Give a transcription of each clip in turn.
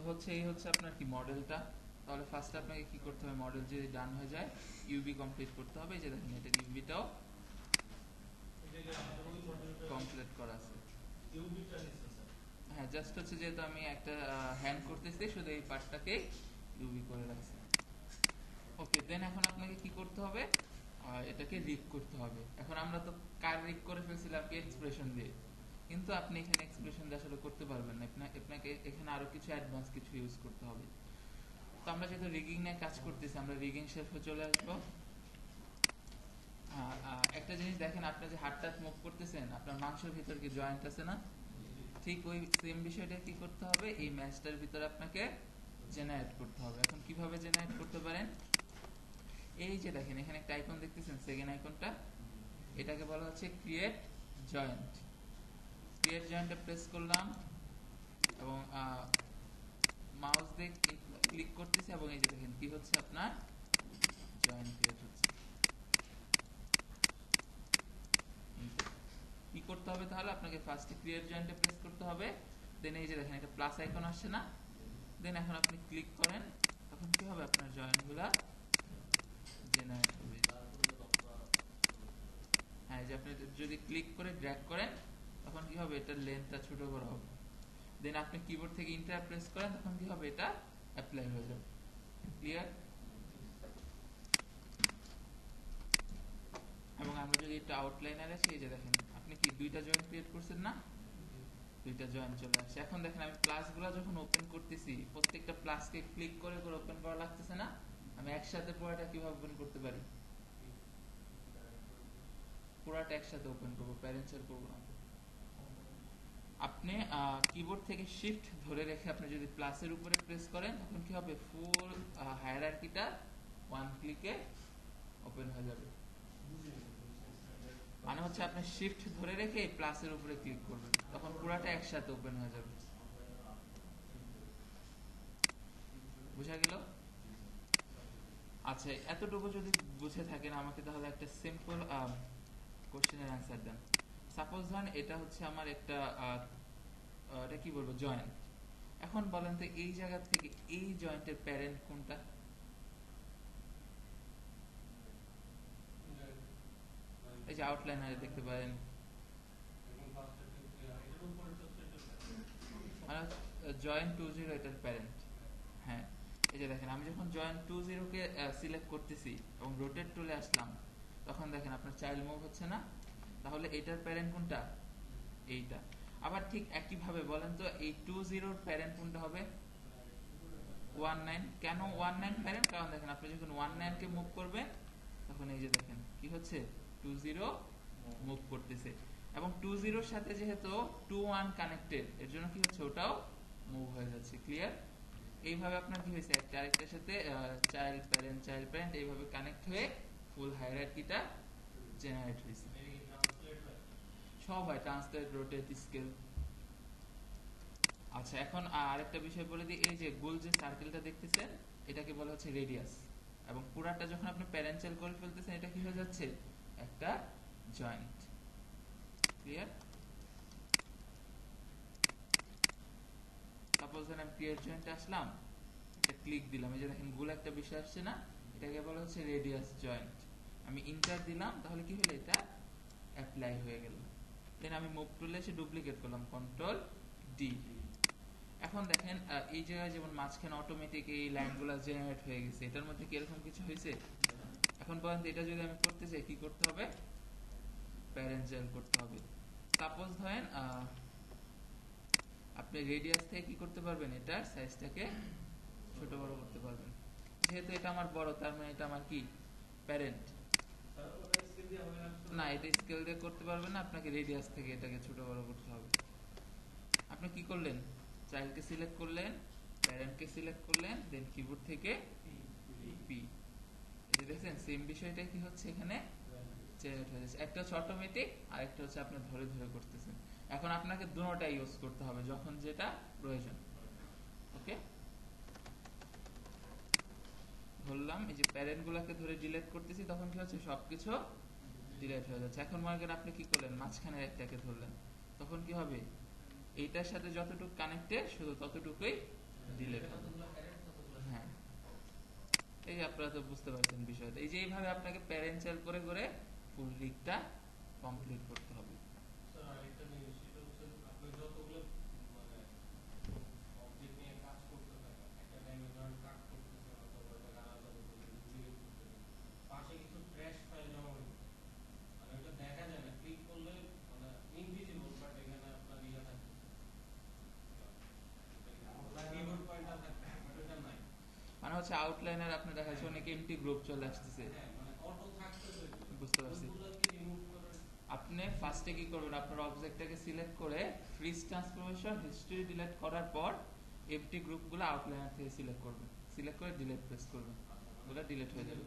হচ্ছে এই হচ্ছে আপনার কি মডেলটা। তাহলে ফার্স্টে আপনাকে কি করতে হবে, মডেল যদি ডান হয়ে যায় ইউবি কমপ্লিট করতে হবে। এই যে দেখেন এটা ইউবিটাও কমপ্লিট করা আছে। হ্যাঁ, জাস্ট হচ্ছে যেহেতু আমি একটা হ্যান্ড করতেছি শুধু এই পার্টটাকে ইউবি করে রাখছি। ওকে, দেন এখন আপনাকে কি করতে হবে, এটাকে রিগ করতে হবে। এখন আমরা তো কার রিগ করে ফেলছিলাম কি এক্সপ্রেশন দিয়ে, কিন্তু আপনি এখানে এক্সপ্রেশন দিয়ে আসলে করতে পারবেন না, আপনাকে এখানে আরো কিছু অ্যাডভান্স কিছু ইউজ করতে হবে। তো আমরা যেহেতু রিগিং নিয়ে কাজ করতেছি, আমরা রিগিং শেলফে চলে আসবো। একটা জিনিস দেখেন, আপনি যে হাতটা মুভ করতেছেন আপনার মাংসের ভিতর কি জয়েন্ট আছে না, ঠিক ওই সেম বিষয়টা কি করতে হবে, এই ম্যাচটার ভিতরে আপনাকে জেনারেট করতে হবে। এখন কিভাবে জেনারেট করতে পারেন, এই যে দেখেন এখানে একটা আইকন দেখতেছেন, সেকেন্ড আইকনটা, এটাকে বলা হচ্ছে ক্রিয়েট জয়েন্ট। ক্রিয়েট জয়েন্টে প্রেস করলাম এবং মাউস দিয়ে ক্লিক করতেছি এবং এই যে দেখেন কি হচ্ছে, আপনার জয়েন্ট ক্রিয়েট হচ্ছে। কি করতে হবে তাহলে, আপনাকে ফার্স্টে ক্রিয়েট জয়েন্টে প্রেস করতে হবে, দেন এই যে দেখেন একটা প্লাস আইকন আসছে না, দেন এখন আপনি ক্লিক করেন, তখন কি হবে আপনার জয়েন্টগুলা জেনারেট হবে। হ্যাঁ, যে আপনি যদি ক্লিক করে ড্র্যাগ করেন তখন কি হবে, এটার লেন্থটা ছোট বড় হবে। দেন আপনি কিবোর্ড থেকে ইন্টার প্রেস করেন, তখন কি হবে, এটা অ্যাপ্লাই হয়ে যাবে। ক্লিয়ার? এবং আমরা যদি এটা আউটলাইনার আসি, এই যে দেখেন আপনি কি দুইটা জয়েন্ট ক্রিয়েট করছেন না, দুইটা জয়েন্ট চলে আসছে। এখন দেখেন আমি প্লাসগুলো যখন ওপেন করতেছি, প্রত্যেকটা প্লাসকে ক্লিক করে করে ওপেন করা লাগতেছে না, আমি একসাথে পুরোটা কিভাবে ওপেন করতে পারি, পুরোটা একসাথে ওপেন করবো, প্যারেন্টসের করবো না। আপনি কিবোর্ড থেকে শিফট ধরে রেখে আপনি যদি প্লাসের উপরে প্রেস করেন, তখন কি হবে, ফুল হায়ারার্কিটা ওয়ান ক্লিকে ওপেন হয়ে যাবে। মানে হচ্ছে আপনি শিফট ধরে রেখে প্লাসের উপরে ক্লিক করবেন, তখন পুরোটা একসাথে ওপেন হয়ে যাবে। বুঝা গেল? আচ্ছা, এতটুকু যদি বুঝে থাকেন, আমাকে তাহলে একটা সিম্পল কোশ্চেনের অ্যান্সার দেন। সাপোজ ধরেন এটা হচ্ছে আমার একটা এটা কি বলবো, জয়েন্ট। এখন বলেন তো এই জায়গা থেকে এই জয়েন্টের প্যারেন্ট কোনটা? এই যে আউটলাইনারে দেখতে পারেন, মানে জয়েন্ট 20 এটার প্যারেন্ট। হ্যাঁ, এই যে দেখেন আমি যখন জয়েন্ট 20 কে সিলেক্ট করতেছি এবং রোটেট টুলে আসলাম, তখন দেখেন আপনার চাইল্ড মুভ হচ্ছে না, তাহলে এটার প্যারেন্ট কোনটা, এইটা। আবার ঠিক একই ভাবে বলেন তো এই 20 প্যারেন্ট কোনটা হবে, 19। কেন 19 প্যারেন্ট, কারণ দেখেন আপনি যখন 19 কে মুভ করবেন, তখন এই যে দেখেন কি হচ্ছে, 20 মুভ করতেছে, এবং 20 এর সাথে যেহেতু 21 কানেক্টেড, এর জন্য কি হচ্ছে, ওটাও মুভ হয়ে যাচ্ছে। ক্লিয়ার? এইভাবে আপনার কি হয়েছে, একটা আরেকটার সাথে চাইল্ড প্যারেন্ট এইভাবে কানেক্ট হয়ে ফুল হায়ারার্কিটা জেনারেট হয়েছে। সব হয়, ট্রান্সলেট, রোটেট, স্কেল। আচ্ছা, এখন আরেকটা বিষয় বলে দিই, এই যে গোল যে সার্কেলটা দেখতেছেন, এটাকে বলা হচ্ছে রেডিয়াস, এবং পুরাটা যখন আপনি প্যারেন্টাল করে ফেলতেছেন, এটা কি হয়ে যাচ্ছে, একটা জয়েন্ট। ক্লিয়ার? সাপোজ আমি ক্রিয়েট জয়েন্টে আসলাম, এটা ক্লিক দিলাম, এই যে দেখেন গোল একটা বিষয় আসছে না, এটাকে বলা হচ্ছে রেডিয়াস জয়েন্ট। আমি ইন্টার দিলাম, তাহলে কি হলো, এটা অ্যাপ্লাই হয়ে গেল। দেন আমি মুভ টুলে এসে ডুপ্লিকেট করলাম, কন্ট্রোল ডি। এখন দেখেন এই জায়গায় যেমন মাঝখানে অটোমেটিক এই লাইনগুলো জেনারেট হয়ে গেছে, এটার মধ্যে কি এরকম কিছু হয়েছে? এখন পর্যন্ত এটা যদি আমি করতে চাই, কি করতে হবে, প্যারেন্টাল করতে হবে। সাপোজ ধরেন আপনি রেডিয়াস থেকে কি করতে পারবেন, এটার সাইজটাকে ছোট বড় করতে পারবেন। যেহেতু এটা আমার বড়, তার মানে এটা আমার কি, প্যারেন্ট। না, এটা স্কেল দিয়ে করতে পারবেন না, আপনাকে রেডিয়াস থেকে এটাকে ছোট বড় করতে হবে। আপনি কি করলেন, চাইল্ডকে সিলেক্ট করলেন, প্যারেন্টকে সিলেক্ট করলেন, দেন কিবোর্ড থেকে পি। এই যে দেখছেন সেম বিষয়টা কি হচ্ছে এখানে জেনারেট হয়ে যাচ্ছে। একটা হচ্ছে অটোমেটিক, আর একটা হচ্ছে আপনি ধরে ধরে করতেছেন। এখন আপনাকে দুটোটা ইউজ করতে হবে যখন যেটা প্রয়োজন। ওকে, ধরলাম এই যে প্যারেন্ট গুলাকে ধরে ডিলিট করতেছি, তখন কি হচ্ছে, সবকিছু ডিলিট হয়ে যাচ্ছে। এখন মনে করেন আপনি কি করলেন, মাঝখানে একটাকে ধরলেন, তখন কি হবে, এইটার সাথে যতটুকু কানেক্টেড শুধু ততটুকুই ডিলিট হবে। হ্যাঁ, এই আপনারা তো বুঝতে পারছেন বিষয়টা। এই যে এইভাবে আপনাকে প্যারেন্ট চাইল্ড করে করে ফুল রিগটা কমপ্লিট করতে হবে। মানে হচ্ছে আউটলাইনার আপনি দেখা যাচ্ছে অনেক এমটি গ্রুপ চলে আসতেছে। বুঝতে পারছি। আপনি ফার্স্টে কি করবেন, আপনার অবজেক্টটাকে সিলেক্ট করে ফ্রিজ ট্রান্সফরমেশন হিস্ট্রি ডিলিট করার পর এমটি গ্রুপগুলো আউটলাইনার থেকে সিলেক্ট করবেন, সিলেক্ট করে ডিলিট প্রেস করবেন, ওগুলো ডিলিট হয়ে যাবে।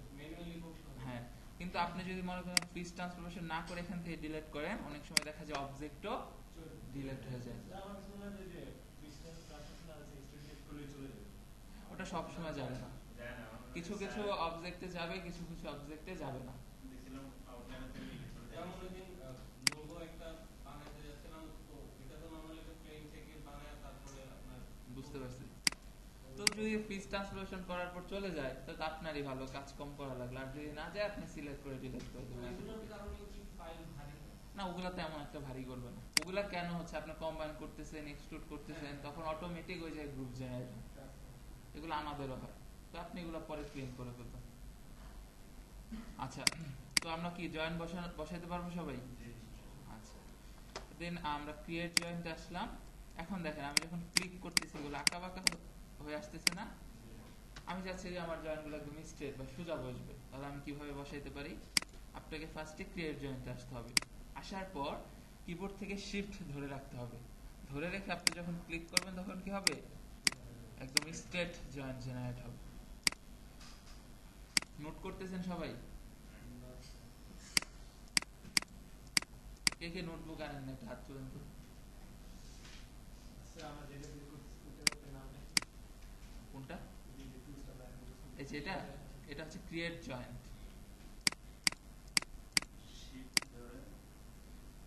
হ্যাঁ, কিন্তু আপনি যদি মনে করেন ফ্রিজ ট্রান্সফরমেশন না করে এখান থেকে ডিলিট করেন, অনেক সময় দেখা যায় অবজেক্টও ডিলিট হয়ে যায়। ওটা সব সময় যাবে না, কিছু কিছু অবজেক্টে যাবে, কিছু কিছু অবজেক্টে যাবে না। বুঝতে পারছি। তো যদি ফ্রিজ ট্রান্সফরমেশন করার পর চলে যায় তাহলে আপনারই ভালো, কাজ কম করা লাগলো। আর যদি না যায় আপনি সিলেক্ট করে ডিলিট করে দেবেন। না, ওগুলা তেমন একটা ভারী করবে না। ওগুলা কেন হচ্ছে আপনি কম্বাইন করতেছেন, এক্সট্রুড করতেছেন, তখন অটোমেটিক হয়ে যায় গ্রুপ জেনারেট। এগুলো আমাদেরও হয়, তো আপনি এগুলো পরে ক্লিন করে ফেলবেন। আচ্ছা, তো আমরা কি জয়েন বসাইতে পারবো সবাই? আচ্ছা, দেন আমরা ক্রিয়েট জয়েন্টে আসলাম। এখন দেখেন আমি যখন ক্লিক করতেছি এগুলো আঁকা বাঁকা হয়ে আসতেছে না? আমি চাচ্ছি যে আমার জয়েন্টগুলো একদম স্ট্রেট বা সোজা বসবে, তাহলে আমি কিভাবে বসাইতে পারি? আপনাকে ফার্স্টে ক্রিয়েট জয়েন্টে আসতে হবে। আসার পর কিবোর্ড থেকে শিফট ধরে রাখতে হবে। ধরে রেখে আপনি যখন ক্লিক করবেন তখন কি হবে? একদম স্ট্রেট জয়েন্ট জেনারেট হবে। নোট করতেছেন সবাই? কে কে নোটবুক আনেন না, একটা হাত তুলেন তো। কোনটা? এই যে এটা, এটা হচ্ছে ক্রিয়েট জয়েন্ট।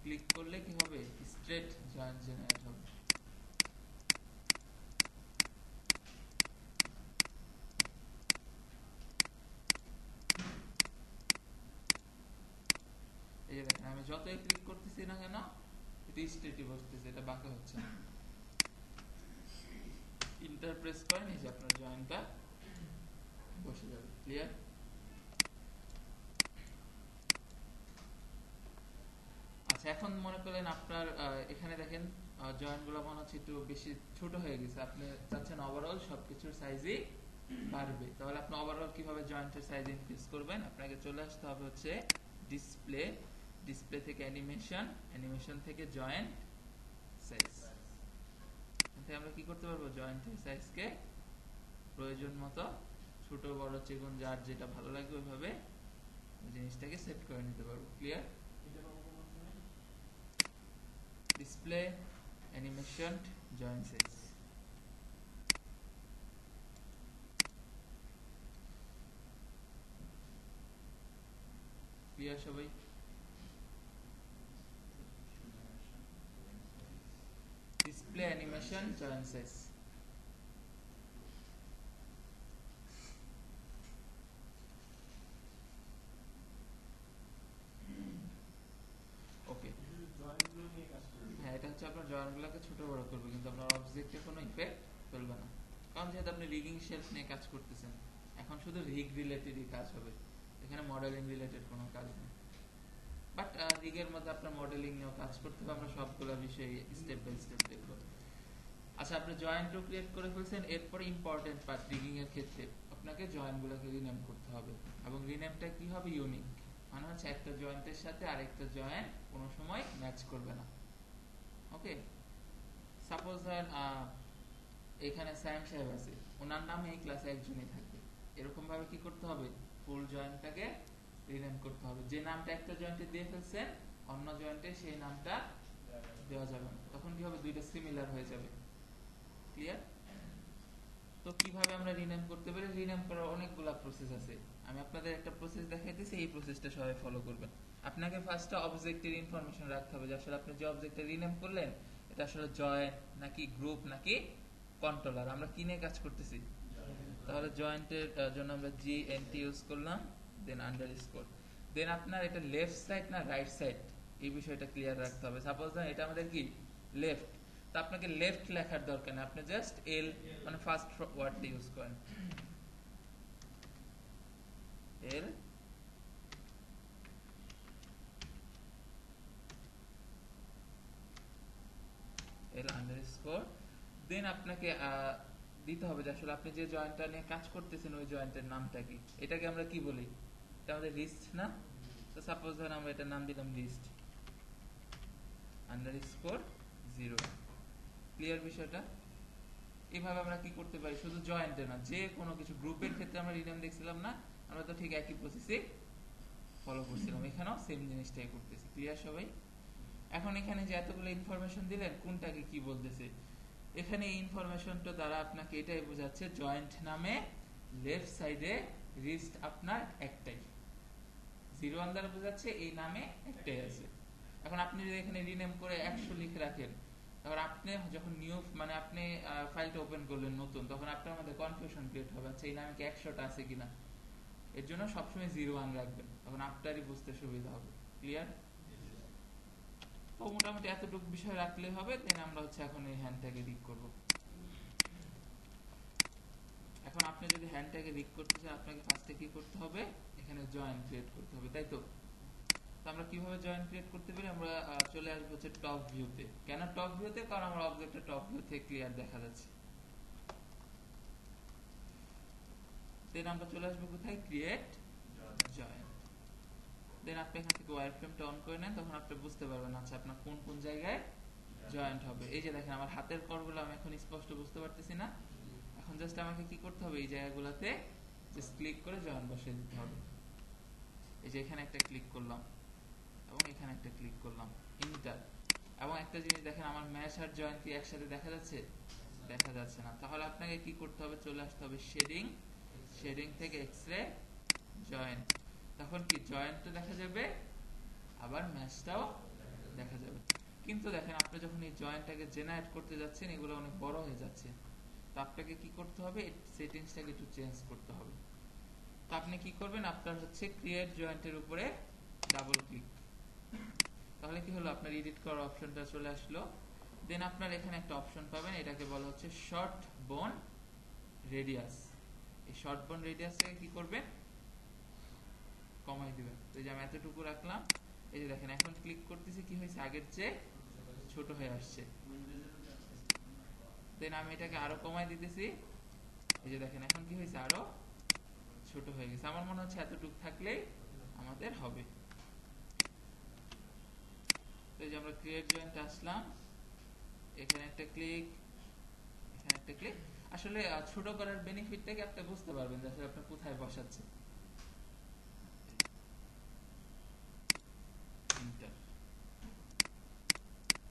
ক্লিক করলে কি হবে? স্ট্রেট জয়েন্ট জেনারেট হবে। এই যে দেখেন আমি যতই ক্লিক করতেছি না কেন এটা স্ট্রেটই বসতেছে, এটা বাঁকা হচ্ছে না। ইন্টারপ্রেস করেন, এই যে আপনার জয়েন্টটা বসে যাবে। ক্লিয়ার? আচ্ছা, এখন মনে করলেন আপনার এখানে দেখেন জয়েন্ট গুলো মনে হচ্ছে একটু বেশি ছোট হয়ে গেছে, আপনি চাচ্ছেন ওভারঅল সবকিছুর সাইজই বাড়বে। তাহলে আপনি ওভারঅল কিভাবে জয়েন্টের সাইজ ইনক্রিজ করবেন? আপনাকে চলে আসতে হবে হচ্ছে ডিসপ্লে, ডিসপ্লে থেকে অ্যানিমেশন, অ্যানিমেশন থেকে জয়েন্ট সাইজ। এতে আমরা কি করতে পারবো? জয়েন্টের সাইজকে প্রয়োজন মতো ছোট বড় চিকন যার যেটা ভালো লাগবে ওইভাবে জিনিসটাকে সেট করে নিতে পারবো। Clear? Display, animation, joint size. Clear সবাই? Display, animation, joint size. Okay, হ্যাঁ, এটা হচ্ছে আপনার জয়েন্টগুলোকে ছোট বড় করবে, কিন্তু আপনার অবজেক্টে কোনো ইফেক্ট ফেলবে না। কারণ যেহেতু আপনি রিগিং শেলফ নিয়ে কাজ করতেছেন, এখন শুধু রিগ রিলেটেডই কাজ হবে, এখানে মডেলিং রিলেটেড কোনো কাজ নেই। বাট রিগের মধ্যে আপনার মডেলিং নিয়েও কাজ করতে হবে, আমরা সবগুলো বিষয়ে স্টেপ বাই স্টেপ দেখবো। আচ্ছা, আপনি জয়েন্টও ক্রিয়েট করে ফেলছেন, এরপরে ইম্পর্টেন্ট পার্ট রিগিং এর ক্ষেত্রে আপনাকে জয়েন্টগুলোকে রিনেম করতে হবে, এবং রিনেমটা কি হবে? ইউনিক। মানে হচ্ছে একটা জয়েন্টের সাথে আরেকটা জয়েন্ট কোনো সময় ম্যাচ করবে না। ওকে, সাপোজ ধরেন এখানে স্যাম সাহেব আছে, ওনার নামে এই ক্লাসে একজনই থাকবে, এরকম ভাবে কি করতে হবে? ফুল জয়েন্টটাকে রিনেম করতে হবে। যে নামটা একটা জয়েন্টে দিয়ে ফেলছেন অন্য জয়েন্টে সেই নামটা দেওয়া যাবে না, তখন কি হবে? দুইটা সিমিলার হয়ে যাবে। ক্লিয়ার? তো কিভাবে আমরা রিনেম করতে পারি? রিনেম করার অনেকগুলা প্রসেস আছে, আমি আপনাদের একটা প্রসেস দেখাইতেছি, এই প্রসেসটা সবাই ফলো করবেন। আপনাকে ফার্স্টে অবজেক্টের ইনফরমেশন রাখতে হবে যে আসলে আপনি যে অবজেক্টটা রিনেম করলেন এটা আসলে জয়েন্ট নাকি গ্রুপ নাকি কন্ট্রোলার, আমরা কি নিয়ে কাজ করতেছি? তাহলে জয়েন্টের জন্য আমরা GNT ইউজ করলাম, দেন আন্ডারস্কোর। দেন আপনার এটা লেফট সাইড না রাইট সাইড এই বিষয়টা ক্লিয়ার রাখতে হবে। সাপোজ ধরেন এটা আমাদের কি লেফট, তো আপনাকে লেফট লেখার দরকার নেই, আপনি জাস্ট এল মানে ফার্স্ট ওয়ার্ডটা ইউজ করেন, এল এল আন্ডারস্কোর। দেন আপনাকে দিতে হবে যে আসলে আপনি যে জয়েন্টটা নিয়ে কাজ করতেছেন ওই জয়েন্টের নামটা কি। এটাকে আমরা কি বলি? এটা আমাদের রিস্ট না? তো সাপোজ ধরেন আমরা এটার নাম দিলাম রিস্ট আন্ডারস্কোর 0। ক্লিয়ার বিষয়টা? এইভাবে আমরা কি করতে পারি, শুধু জয়েন্টে না, যে কোনো কিছু গ্রুপের ক্ষেত্রে আমরা রিনেম দেখছিলাম না, আমরা তো ঠিক একই প্রসেসে ফলো করছিলাম, এখানেও সেম জিনিসটাই করতেছি। ক্লিয়ার সবাই? এখন এখানে যে এতগুলো ইনফরমেশন দিলেন কোনটাকে কি বলতেছে, এখানে এই ইনফরমেশনটা দ্বারা আপনাকে এটাই বোঝাচ্ছে জয়েন্ট নামে লেফট সাইডে রিস্ট আপনার একটাই, 0 দ্বারা বোঝাচ্ছে এই নামে একটাই আছে। এখন আপনি যদি এখানে রিনেম করে 100 লিখে রাখেন, তখন আপনি যখন নিউ মানে আপনি ফাইলটা ওপেন করলেন নতুন, তখন আপনার মধ্যে কনফিউশন ক্রিয়েট হবে, আচ্ছা এই নামে কি 100টা আছে কিনা। এর জন্য সবসময় 01 রাখবেন, তখন আপনারই বুঝতে সুবিধা হবে। ক্লিয়ার? তো মোটামুটি এতটুকু বিষয় রাখলে হবে। দেন আমরা হচ্ছে এখন এই হ্যান্ডটাকে রিক করব। এখন আপনি যদি হ্যান্ডটাকে রিক করতে চান, আপনাকে ফার্স্টে কি করতে হবে, এখানে জয়েন্ট ক্রিয়েট করতে হবে, তাই তো? তো আমরা কিভাবে জয়েন্ট ক্রিয়েট করতে পারি, আমরা চলে আসবো হচ্ছে টপ ভিউতে। কেন টপ ভিউতে? কারণ আমার অবজেক্টটা টপ ভিউ থেকে ক্লিয়ার দেখা যাচ্ছে। দেন আমরা চলে আসবো কোথায়, ক্রিয়েট জয়েন্ট। দেন আপনি এখান থেকে ওয়্যারফ্রেমটা অন করে নেন, তখন আপনি বুঝতে পারবেন আচ্ছা আপনার কোন কোন জায়গায় জয়েন্ট হবে। এই যে দেখেন আমার হাতের করগুলো আমি এখন স্পষ্ট বুঝতে পারতেছি না, এখন জাস্ট আমাকে কি করতে হবে, এই জায়গাগুলোতে জাস্ট ক্লিক করে জয়েন্ট বসিয়ে দিতে হবে। এই যে এখানে একটা ক্লিক করলাম এবং এখানে একটা ক্লিক করলাম, ইন্টার। এবং একটা জিনিস দেখেন, আমার ম্যাশ আর জয়েন্ট কি একসাথে দেখা যাচ্ছে? দেখা যাচ্ছে না। তাহলে আপনাকে কি করতে হবে, চলে আসতে হবে শেডিং, শেডিং থেকে এক্সরে জয়েন্ট। তখন কি জয়েন্টও দেখা যাবে আবার ম্যাশটাও দেখা যাবে। কিন্তু দেখেন আপনি যখন এই জয়েন্টটাকে জেনারেট করতে যাচ্ছেন, এগুলো অনেক বড় হয়ে যাচ্ছে, তো আপনাকে কি করতে হবে, সেটিংসটাকে একটু চেঞ্জ করতে হবে। তো আপনি কি করবেন, আপনার হচ্ছে ক্রিয়েট জয়েন্টের উপরে ডাবল ক্লিক, তাহলে কি হলো, আপনার এডিট করার অপশনটা চলে আসলো। দেন আপনার এখানে একটা অপশন পাবেন, এটাকে বলা হচ্ছে শর্ট বোন রেডিয়াস। এই শর্ট বোন রেডিয়াসটাকে কি করবেন, কমাই দিবেন। তো এই যে আমি এতটুকু রাখলাম, এই যে দেখেন এখন ক্লিক করতেছি, কি হয়েছে, আগের চেয়ে ছোট হয়ে আসছে। দেন আমি এটাকে আরো কমাই দিতেছি, এই যে দেখেন এখন কি হয়েছে, আরো ছোট হয়ে গেছে। আমার মনে হচ্ছে এতটুকু থাকলেই আমাদের হবে। তো এই যে আমরা ক্রিয়েট জয়েন্ট আসলাম, এখানে একটা ক্লিক, এখানে একটা ক্লিক। আসলে ছোট করার বেনিফিটটাকে আপনি বুঝতে পারবেন যে আসলে আপনি কোথায় বসাচ্ছেন।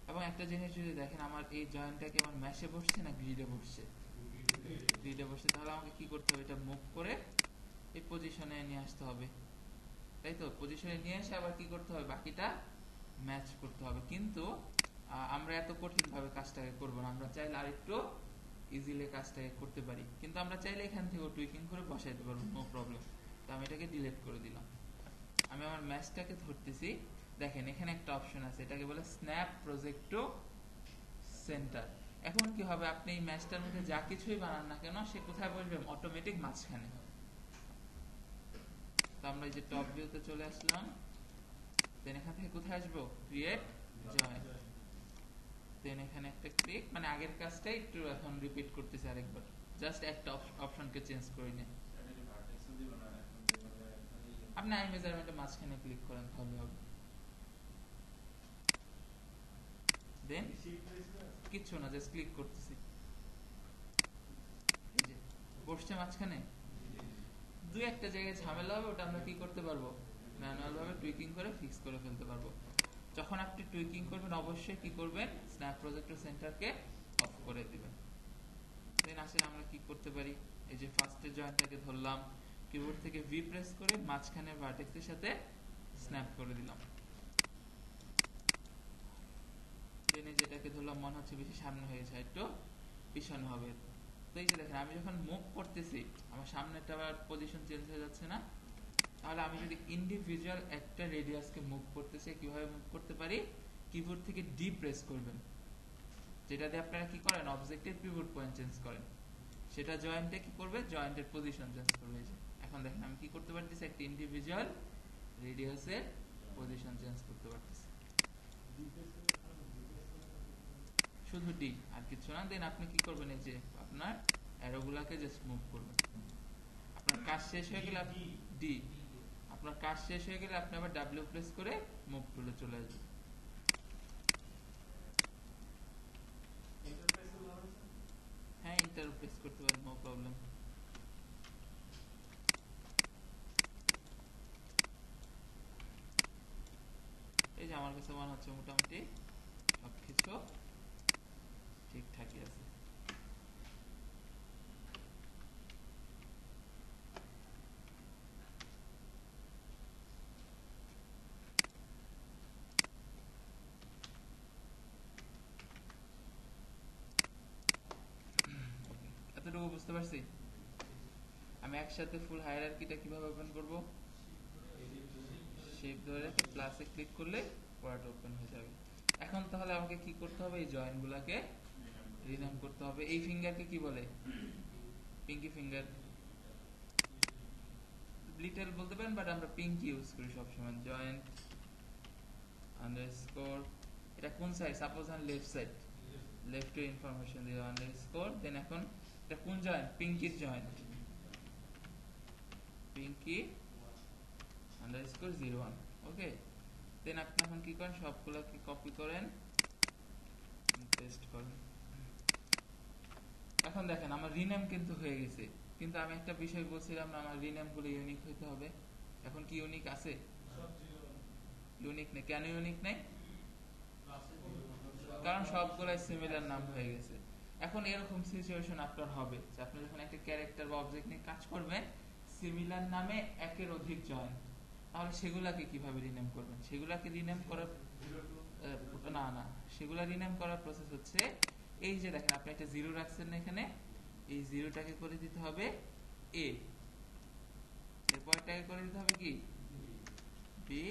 এবং একটা জিনিস যদি দেখেন, আমার এই জয়েন্টটা কি আমার ম্যাশে বসছে না গ্রিডে বসছে? গ্রিডে বসছে। তাহলে আমাকে কি করতে হবে, এটা মুভ করে এই পজিশনে নিয়ে আসতে হবে, তাই তো? পজিশনে নিয়ে এসে আবার কি করতে হবে, বাকিটা ম্যাচ করতে হবে। কিন্তু আমরা এত কঠিন ভাবে কাজটাকে করব না, আমরা চাইলে আরেকটু ইজিলি কাজটাকে করতে পারি। কিন্তু আমরা চাইলে এখান থেকে টুইকিং করে বসাইতে পারবো, নো প্রবলেম। তো আমি এটাকে ডিলিট করে দিলাম। আমি আমার ম্যাচটাকে ধরতেছি, দেখেন এখানে একটা অপশন আছে, এটাকে বলে স্ন্যাপ প্রজেক্ট টু সেন্টার। এখন কি হবে, আপনি এই ম্যাচটার মধ্যে যা কিছুই বানান না কেন, সে কোথায় বসবে, অটোমেটিক মাঝখানে। তো আমরা এই যে টপ ভিউতে চলে আসলাম, দেন এখান থেকে কোথায় আসবো, ক্রিয়েট জয়েন্ট। দেন এখানে একটা ক্লিক, মানে আগের কাজটাই একটু এখন রিপিট করতেছি আরেকবার, জাস্ট একটা অপশনকে চেঞ্জ করে নিয়ে আপনি আই মেজারমেন্টের মাঝখানে ক্লিক করেন, তাহলে হবে। দেন কিচ্ছু না, জাস্ট ক্লিক করতেছি, এই যে বসছে মাঝখানে। দুই একটা জায়গায় ঝামেলা হবে, ওটা আমরা কি করতে পারবো, ম্যানুয়াল ভাবে টুইকিং করে ফিক্স করে ফেলতে পারবো। যখন আপনি টুইকিং করবেন অবশ্যই কি করবেন, স্ন্যাপ প্রজেক্টর সেন্টারকে অফ করে দিবেন। দেন আসলে আমরা কি করতে পারি, এই যে ফার্স্টের জয়েন্টটাকে ধরলাম, কিবোর্ড থেকে ভি প্রেস করে মাঝখানের ভার্টেক্সের সাথে স্ন্যাপ করে দিলাম। দেন যেটাকে ধরলাম মনে হচ্ছে বেশি সামনে হয়ে গেছে, একটু পিছনে হবে। তো এই যে দেখেন আমি যখন মুভ করতেছি আমার সামনেটা আবার পজিশন চেঞ্জ হয়ে যাচ্ছে না? তাহলে আমি যদি ইন্ডিভিজুয়াল একটা রেডিয়াসকে মুভ করতে চাই কিভাবে মুভ করতে পারি? কিবোর্ড থেকে ডি প্রেস করবেন, যেটা দিয়ে আপনারা কি করেন অবজেক্টের পিভট পয়েন্ট চেঞ্জ করেন, সেটা জয়েন্টে কি করবে জয়েন্টের পজিশন চেঞ্জ করবে। এই যে এখন দেখেন আমি কি করতে পারতেছি একটা ইন্ডিভিজুয়াল রেডিয়াসের পজিশন চেঞ্জ করতে পারতেছি শুধু ডি, আর কিছু না। দেন আপনি কি করবেন এই যে আপনার অ্যারোগুলাকে জাস্ট মুভ করবেন। আপনার কাজ শেষ হয়ে গেলে ডি, আপনার কাজ শেষ হয়ে গেলে আপনি আবার ডাব্লিউ প্রেস করে মুভ টুলে চলে আসবেন। হ্যাঁ এন্টার প্রেস করতে পারেন, নো প্রবলেম। এই যে আমার কাছে মনে হচ্ছে মোটামুটি সবকিছু ঠিকঠাকই আছে। এতটুকু বুঝতে পারছি। আমি একসাথে ফুল হায়ারার্কিটা কিভাবে ওপেন করব? শেপ ধরে রেখে প্লাসে ক্লিক করলে পড়াটা ওপেন হয়ে যাবে। এখন তাহলে আমাকে কি করতে হবে? এই জয়েন্টগুলোকে রিনেম করতে হবে। এই ফিঙ্গারকে কি বলে? পিঙ্কি ফিঙ্গার, লিটল বলতে পারেন, বাট আমরা পিঙ্কি ইউজ করি সবসময়। জয়েন্ট আন্ডারস্কোর, এটা কোন সাইড? সাপোজ আমি লেফট সাইড, লেফট এর ইনফরমেশন দিয়ে আন্ডারস্কোর। দেন এখন এটা কোন জয়েন্ট? পিঙ্কির joint, Pinky underscore 01। Okay, then আপনি এখন কি করেন? সবগুলোকে কপি করেন, পেস্ট করেন। এখন দেখেন আমার রিনেম কিন্তু হয়ে গেছে, কিন্তু আমি একটা বিষয় বলছিলাম না আমার রিনেম গুলো ইউনিক হইতে হবে। এখন কি ইউনিক আছে? ইউনিক নেই। কেন ইউনিক নেই? কারণ সবগুলাই সিমিলার নাম হয়ে গেছে। এখন এরকম সিচুয়েশন আপনার হবে যে আপনি যখন একটা ক্যারেক্টার বা অবজেক্ট নিয়ে কাজ করবেন, সিমিলার নামে একের অধিক জয়েন্ট, তাহলে সেগুলাকে কিভাবে রিনেম করবেন? সেগুলাকে রিনেম করার না সেগুলা রিনেম করার প্রসেস হচ্ছে এই যে দেখেন আপনি একটা জিরো রাখছেন না এখানে, এই জিরোটাকে করে দিতে হবে এ, এরপরটাকে করে দিতে হবে কি বি,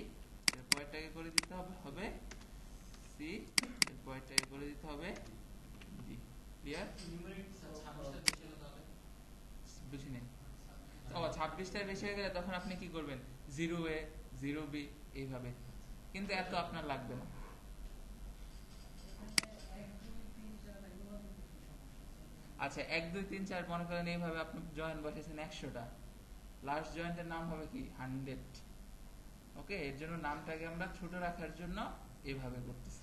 এরপরটাকে করে দিতে হবে সি, এরপরটাকে করে দিতে হবে ডি। ক্লিয়ার? বুঝিনি। ও 26টার বেশি হয়ে গেলে তখন আপনি কি করবেন? 0 এ 0 বি এইভাবে, কিন্তু এত আপনার লাগবে না। আচ্ছা 1 2 3 4 মনে করেন এইভাবে আপনি জয়েন্ট বসেছেন 100টা, লাস্ট জয়েন্টের নাম হবে কি 100। ওকে, এর জন্য নামটাকে আমরা ছোট রাখার জন্য এইভাবে করতেছি।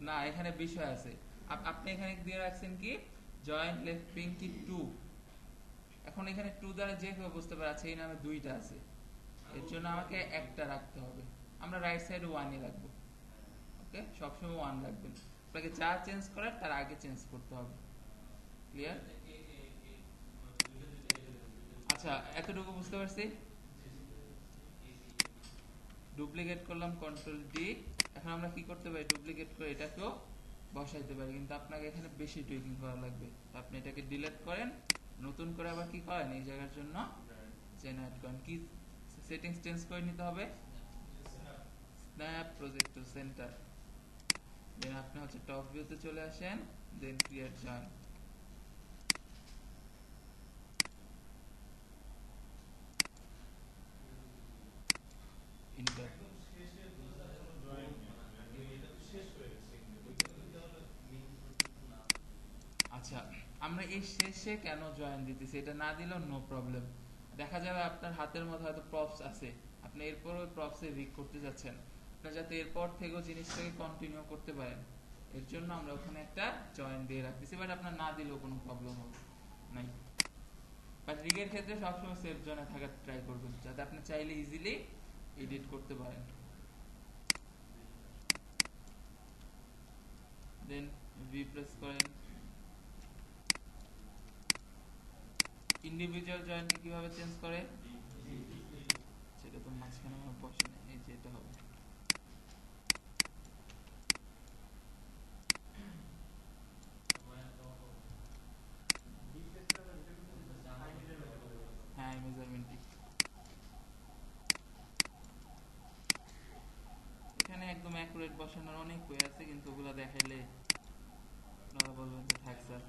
না এখানে বিষয় আছে, আপনি এখানে দিয়ে রাখছেন কি জয়েন্ট লেফট পিঙ্কি 2। এখন এখানে 2 দ্বারা যে কেউ বুঝতে পারে আছে এই নামে 2টা আছে, এর জন্য আমাকে একটা রাখতে হবে। আমরা রাইট সাইডে 1 ই রাখবো। ওকে, সবসময় 1 রাখবেন। আপনাকে যা চেঞ্জ করার তার আগে চেঞ্জ করতে হবে। ক্লিয়ার? আচ্ছা এতটুকু বুঝতে পারছি। ডুপ্লিকেট করলাম কন্ট্রোল ডি। এখন আমরা কি করতে পারি? ডুপ্লিকেট করে এটাকেও বসাইতে পারি, কিন্তু আপনাকে এখানে বেশি টুইকিং করা লাগবে। আপনি এটাকে ডিলিট করেন, নতুন করে আবার কি করেন এই জায়গার জন্য জেনারেট করেন। কি সেটিংস চেঞ্জ করে নিতে হবে? Snap projector centre. দেন আপনি হচ্ছে টপ ভিউতে চলে আসেন, দেন ক্রিয়েট জয়েন। ইন্টার। আচ্ছা আমরা এই শেষে কেন জয়েন দিতেছি? এটা না দিলেও নো প্রবলেম। দেখা যাবে আপনার হাতের মধ্যে হয়তো প্রপস আছে, আপনি এরপর ওই প্রপসে রিক করতে যাচ্ছেন, আপনার যাতে এরপর থেকেও জিনিসটাকে কন্টিনিউ করতে পারেন, এর জন্য আমরা ওখানে একটা জয়েন দিয়ে রাখতেছি। বাট আপনার না দিলেও কোনো প্রবলেম হবে নাই। বাট রিগের ক্ষেত্রে সবসময় সেফ জোনে থাকার ট্রাই করবেন, যাতে আপনি চাইলে ইজিলি এডিট করতে পারেন। দেন ভি প্রেস করেন। ইন্ডিভিজুয়াল জয়েন্টকে কিভাবে চেঞ্জ করে সেটা তো মাঝখানে বসানোর অনেক ওয়ে আছে, কিন্তু ওগুলো দেখাইলে আপনারা বলবেন যে থাক স্যার।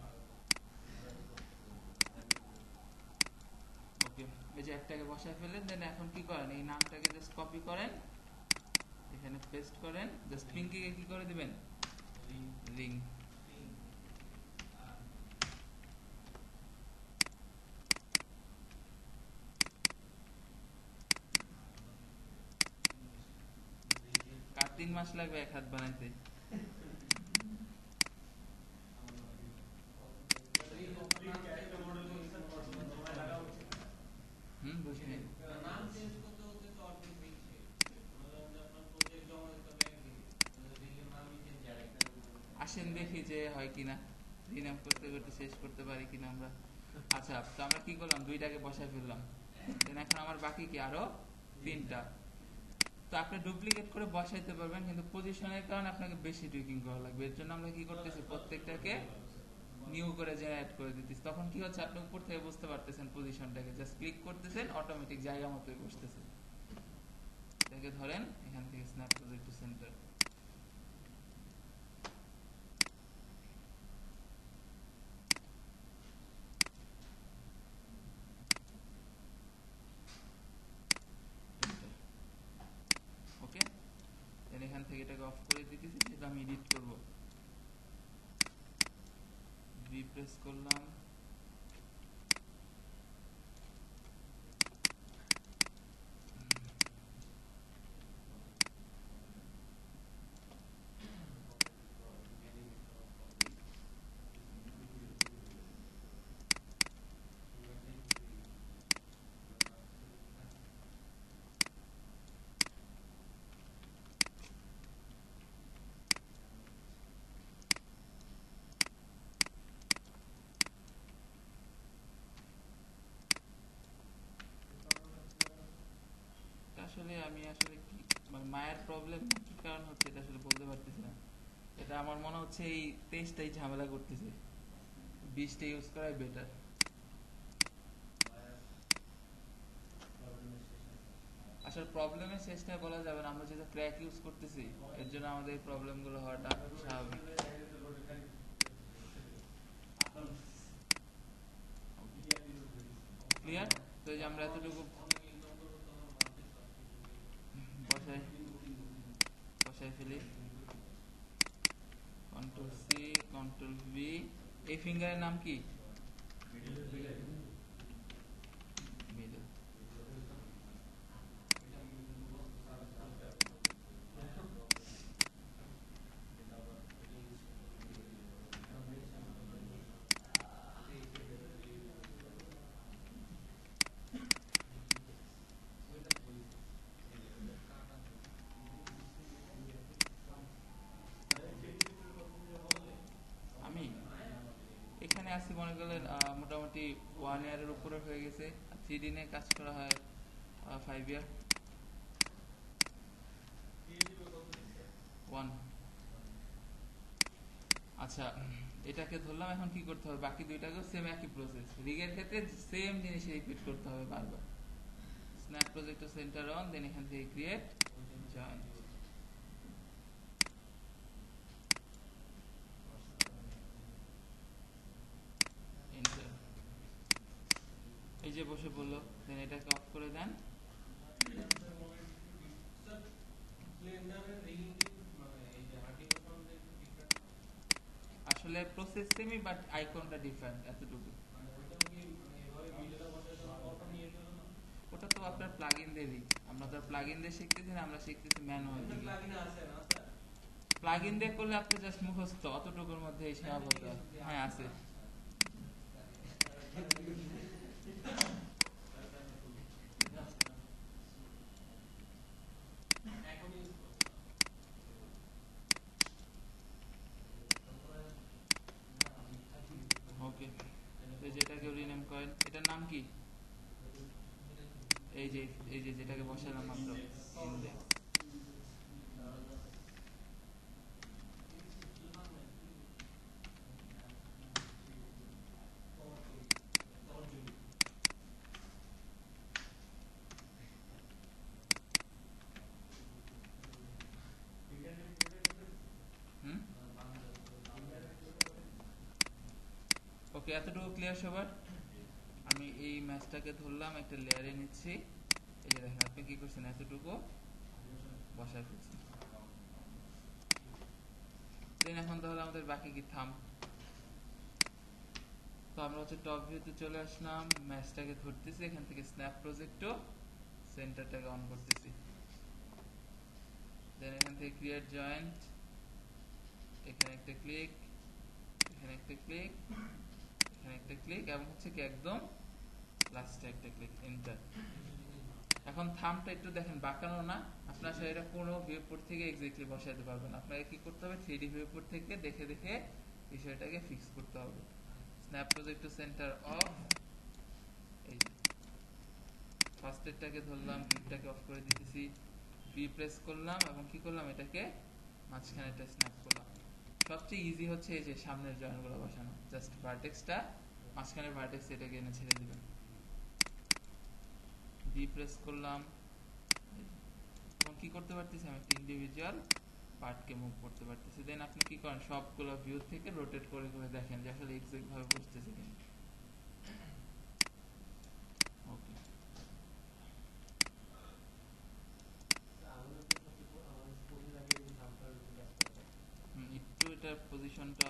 ওকে, এই যে একটাকে বসায় ফেলেন, দেন এখন কি করেন, এই নামটাকে জাস্ট কপি করেন, এখানে পেস্ট করেন, জাস্ট পিঙ্কিকে কি করে দিবেন, রিং। কার 3 মাস লাগবে এক হাত বানাইতে? বুঝিনি। আসেন দেখি যে হয় কিনা, রিনাম করতে করতে শেষ করতে পারি কিনা আমরা। আচ্ছা, তো আমরা কি করলাম, দুইটাকে বসায় ফেললাম, দেন এখন আমার বাকি কি আরো 3টা। তো আপনি ডুপ্লিকেট করে বসাইতে পারবেন, কিন্তু পজিশনের কারণে আপনাকে বেশি টুইকিং করা লাগবে। এর জন্য আমরা কি করতেছি, প্রত্যেকটাকে নিউ করে জেনারেট করে দিতেছি। তখন কি হচ্ছে, আপনি উপর থেকে বুঝতে পারতেছেন পজিশনটাকে, জাস্ট ক্লিক করতেছেন, অটোমেটিক জায়গা মতোই বসতেছে। এটাকে ধরেন এখান থেকে স্ন্যাপ প্রজেক্ট টু সেন্টার, ওকে। দেন এখান থেকে এটাকে অফ করে দিতেছি, যেটা আমি এডিট করব। ভি প্রেস করলাম, আসলে আমি আসলে কি মানে মায়ের প্রবলেম কি কারণ হচ্ছে এটা আসলে বলতে পারতেছি না। এটা আমার মনে হচ্ছে এই 23টাই ঝামেলা করতেছে, 20টা ইউজ করাই বেটার। আসলে প্রবলেমের শেষটা বলা যাবে না, আমরা যেটা ক্র্যাক ইউজ করতেছি এর জন্য আমাদের এই প্রবলেমগুলো হওয়াটা স্বাভাবিক। ক্লিয়ার? তো এই যে আমরা এতটুকু বসাই বসাই ফেলি, কন্ট্রোল সি, কন্ট্রোল ভি। এই ফিঙ্গারের নাম কি? মিডল। আমি এখানে আসি মনে করলেন মোটামুটি 1 ইয়ারের উপরে হয়ে গেছে। 3D নিয়ে কাজ করা হয় 5 ইয়ার। 1। আচ্ছা, এটাকে ধরলাম, এখন কি করতে হবে, বাকি দুইটাকেও সেম একই প্রসেস। রিগের ক্ষেত্রে সেম জিনিস রিপিট করতে হবে বারবার। স্ন্যাপ প্রজেক্ট সেন্টার অন, দেন এখান থেকে ক্রিয়েট জয়েন্ট, এন্টার। এই যে বসে বললো, দেন এটাকে অফ করে দেন। আসলে প্রসেস সেমই, বাট আইকনটা ডিফারেন্ট, এতটুকু। ওটা তো আপনার প্লাগইন দিয়ে, আমরা তো প্লাগইন দিয়ে শিখতেছি না, আমরা শিখতেছি ম্যানুয়াল থেকে। প্লাগইন দিয়ে করলে আপনি জাস্ট মুখস্থ, অতটুকুর মধ্যে সব হতে। হ্যাঁ আছে। ওকে, তো যেটাকে রিনেম করেন, এটার নাম কি? এই যে যেটাকে বসালাম মাত্র, ইন্ডেক্স। ওকে, এতটুকু ক্লিয়ার সবার? আমি এই ম্যাচটাকে ধরলাম, একটা লেয়ারে নিচ্ছি। এই যে দেখেন আপনি কি করছেন, এতটুকু বসায় ফেলছেন। দেন এখন তাহলে আমাদের বাকি কি থাম। তো আমরা হচ্ছে টপ ভিউতে চলে আসলাম, ম্যাচটাকে ধরতেছি, এখান থেকে স্ন্যাপ প্রজেক্টও সেন্টারটাকে অন করতেছি। দেন এখান থেকে ক্রিয়েট জয়েন্ট, এখানে একটা ক্লিক, এখানে একটা ক্লিক, এখানে একটা ক্লিক, এবং হচ্ছে কি একদম লাস্টে একটা ক্লিক, এন্টার। এখন থামটা একটু দেখেন বাঁকানো না, আপনার এটা কোনো ভিউপোর্ট থেকে এক্স্যাক্টলি বসাইতে পারবেন। আপনাকে কি করতে হবে, 3D ভিউপোর্ট থেকে দেখে দেখে বিষয়টাকে ফিক্স করতে হবে। Snap project to centre of, এই ফার্স্ট এরটাকে ধরলাম, ক্লিপটাকে অফ করে দিতেছি, ভি প্রেস করলাম এবং কি করলাম, এটাকে মাঝখানে একটা স্ন্যাপ করলাম। সবচেয়ে ইজি হচ্ছে এই যে সামনের জয়েন্টগুলো বসানো, জাস্ট ভার্টেক্সটা মাঝখানের ভার্টেক্স এটাকে এনে ছেড়ে দিবেন। ভি প্রেস করলাম, এবং কি করতে পারতেছি, আমি একটা ইন্ডিভিজুয়াল পার্টকে মুভ করতে পারতেছি। দেন আপনি কি করেন, সবগুলো ভিউ থেকে রোটেট করে করে দেখেন যে আসলে এক্সাক্ট ভাবে বসতেছে কিনা। ওকে, একটু এটার পজিশনটা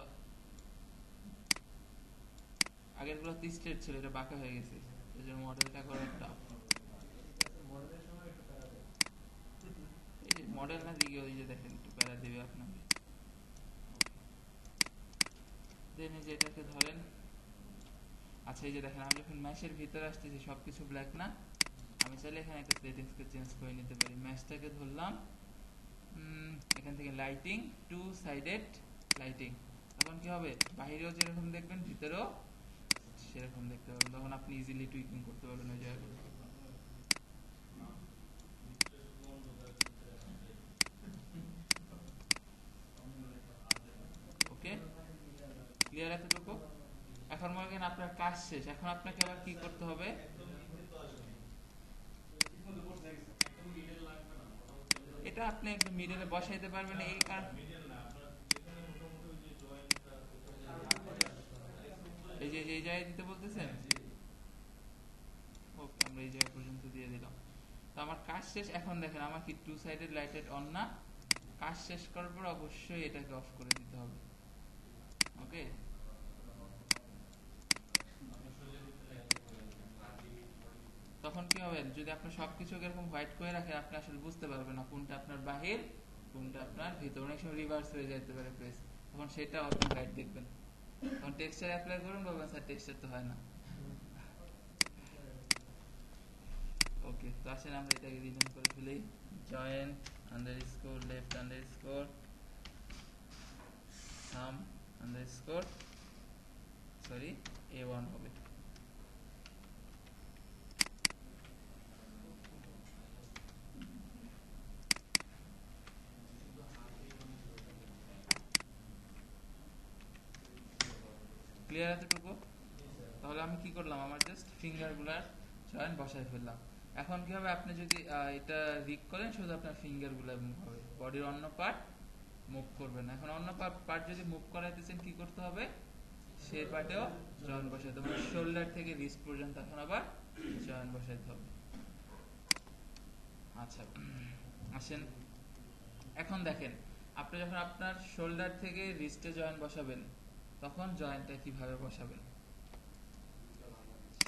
আগের গুলো 30 স্ট্রেট ছিল, এটা বাঁকা হয়ে গেছে, এই জন্য মডেলটা করা টাফ। এই যে মডেল না দিকে ওই যে দেখেন একটু প্যারা দেবে আপনাকে। দেন এই যে এটাকে ধরেন, আচ্ছা এই যে দেখেন আমি যখন ম্যাশের ভিতরে আসতেছি সবকিছু ব্ল্যাক না, আমি চাইলে এখানে একটা সেটিংসকে চেঞ্জ করে নিতে পারি। ম্যাশটাকে ধরলাম, এখান থেকে লাইটিং, টু সাইডেড লাইটিং। তখন কি হবে, বাহিরেও যেরকম দেখবেন ভিতরেও সেরকম দেখতে পাবেন, তখন আপনি ইজিলি টুইকিং করতে পারবেন ওই জায়গাগুলো। ওকে, ক্লিয়ার এতটুকু? এখন মনে করেন আপনার কাজ শেষ, এখন আপনাকে আবার কি করতে হবে, এটা আপনি একদম মিডলে বসাইতে পারবেন। এই এই যে এই জায়গায় দিতে বলতেছেন, ওকে আমরা এই জায়গা পর্যন্ত দিয়ে দিলাম। তো আমার কাজ শেষ। এখন দেখেন আমার কি টু সাইডেড লাইটেড অন না, কাজ শেষ করার পর অবশ্যই এটাকে অফ করে দিতে হবে। ওকে, তখন কি হবে, যদি আপনি সবকিছু এরকম হোয়াইট করে রাখেন আপনি আসলে বুঝতে পারবেন না কোনটা আপনার বাহির কোনটা আপনার ভিতর। অনেক সময় রিভার্স হয়ে যেতে পারে প্রেস, তখন সেটা অত হোয়াইট দেখবেন। তখন টেক্সচার অ্যাপ্লাই করুন, বলবেন স্যার টেক্সচার তো হয় না। ওকে, তো আসেন আমরা এটাকে রিনেম করে ফেলি, জয়েন্ট আন্ডারস্কোর লেফট আন্ডারস্কোর থাম আন্ডারস্কোর, সরি A1 হবে। ক্লিয়ার এতটুকু? তাহলে আমি কি করলাম, আমার জাস্ট ফিঙ্গার গুলার জয়েন্ট বসাই ফেললাম। এখন কি হবে, আপনি যদি এটা রিক করেন শুধু আপনার ফিঙ্গার গুলো মুভ হবে, বডির অন্য পার্ট মুভ করবেন। এখন অন্য পার্ট যদি মুভ করাইতেছেন কি করতে হবে, সেই পার্টেও জয়েন্ট বসাইতে হবে, শোল্ডার থেকে রিস্ট পর্যন্ত এখন আবার জয়েন্ট বসাইতে হবে। আচ্ছা আসেন, এখন দেখেন আপনি যখন আপনার শোল্ডার থেকে রিস্টে জয়েন্ট বসাবেন তখন জয়েন্টটা কিভাবে বসাবেন।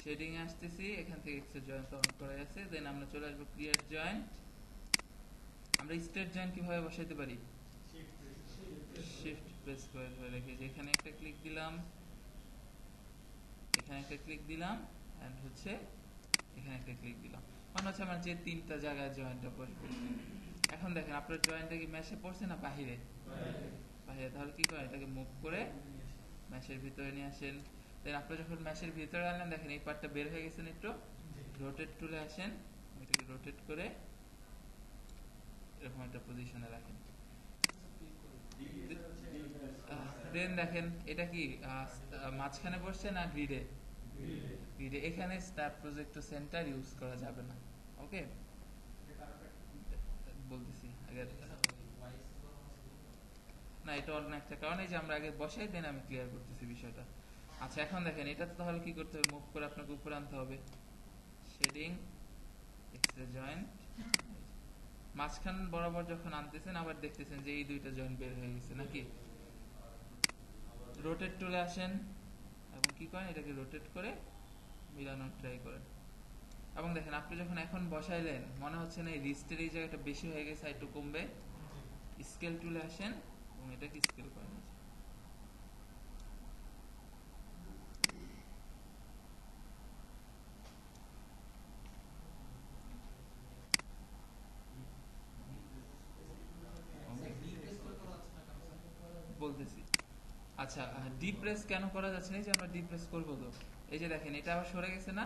শেডিং এ আসতেছি, এখান থেকে এক্সের জয়েন্ট অন করা আছে। দেন আমরা চলে আসবো ক্রিয়েট জয়েন্ট। আমরা স্ট্রেট জয়েন্ট কিভাবে বসাইতে পারি, শিফট প্রেস করে ধরে রেখে এখানে একটা ক্লিক দিলাম, এখানে একটা ক্লিক দিলাম, এন্ড হচ্ছে এখানে একটা ক্লিক দিলাম, মানে হচ্ছে আমার যে তিনটা জায়গায় জয়েন্টটা বসবে। এখন দেখেন আপনার জয়েন্টটা কি ম্যাশে পড়ছে না বাহিরে, বাহিরে। তাহলে কি করেন, এটাকে মুভ করে ম্যাশের ভিতরে নিয়ে আসেন। দেন আপনি যখন ম্যাশের ভিতরে আনলেন দেখেন এই পার্টটা বের হয়ে গেছেন, একটু রোটেট টুলে আসেন, এটাকে রোটেট করে এরকম একটা পজিশনে রাখেন। দেন দেখেন এটা কি মাঝখানে বসছে না গ্রিডে, গ্রিডে। এখানে স্ন্যাপ প্রজেক্ট সেন্টার ইউজ করা যাবে না। ওকে, বলতেছি আগে না, এটা অন্য একটা কারণ, এই যে আমরা আগে বসাই দেন আমি ক্লিয়ার করতেছি বিষয়টা। আচ্ছা এখন দেখেন এটা তো তাহলে কি করতে হবে, মুভ করে আপনাকে উপরে আনতে হবে, শেডিং এক্সট্রা জয়েন্ট, মাঝখান বরাবর যখন আনতেছেন আবার দেখতেছেন যে এই দুইটা জয়েন্ট বের হয়ে গেছে নাকি। রোটেট টুলে আসেন এবং কি করেন, এটাকে রোটেট করে মিলানোর ট্রাই করেন। এবং দেখেন আপনি যখন এখন বসাইলেন মনে হচ্ছে না এই রিস্টের এই জায়গাটা বেশি হয়ে গেছে, একটু কমবে। স্কেল টুলে আসেন এবং এটাকে স্কেল করেন। বলতেছি আচ্ছা, ডিপ্রেস কেন করা যাচ্ছে না, যে আমরা ডিপ্রেস করবো তো, এই যে দেখেন এটা আবার সরে গেছে না।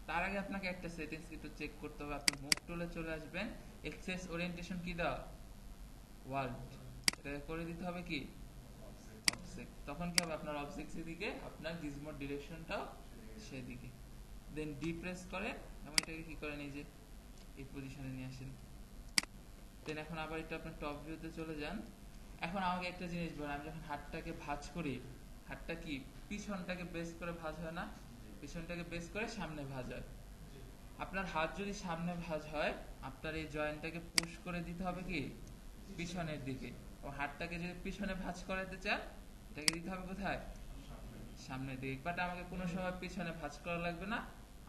তার আগে আপনাকে একটা সেটিংস একটু চেক করতে হবে। আপনি মুভ টুলে চলে আসবেন, এক্সেস ওরিয়েন্টেশন কি দাও, ওয়ার্ল্ড, এটা করে দিতে হবে কি অবজেক্ট। তখন কি হবে, আপনার অবজেক্ট সেদিকে, আপনার গিজমোর ডিরেকশনটাও সেদিকে। দেন ডিপ্রেস করেন এবং এটাকে কি করেন, এই যে এই পজিশনে নিয়ে আসেন। দেন এখন আবার এটা আপনার টপ ভিউতে চলে যান। এখন আমাকে একটা জিনিস বলেন, আমি যখন হাতটাকে ভাঁজ করি, হাতটা কি পিছনটাকে বেস করে ভাঁজ হয় না, পিছনটাকে বেস করে সামনে ভাঁজ হয়। আপনার হাত যদি সামনে ভাঁজ হয়, আপনার এই জয়েন্টটাকে পুশ করে দিতে হবে কি পিছনের দিকে। ও হাতটাকে যদি পিছনে ভাঁজ করাতে চান, এটাকে দিতে হবে কোথায়, সামনের দিকে। বাট আমাকে কোনো সময় পিছনে ভাঁজ করা লাগবে না,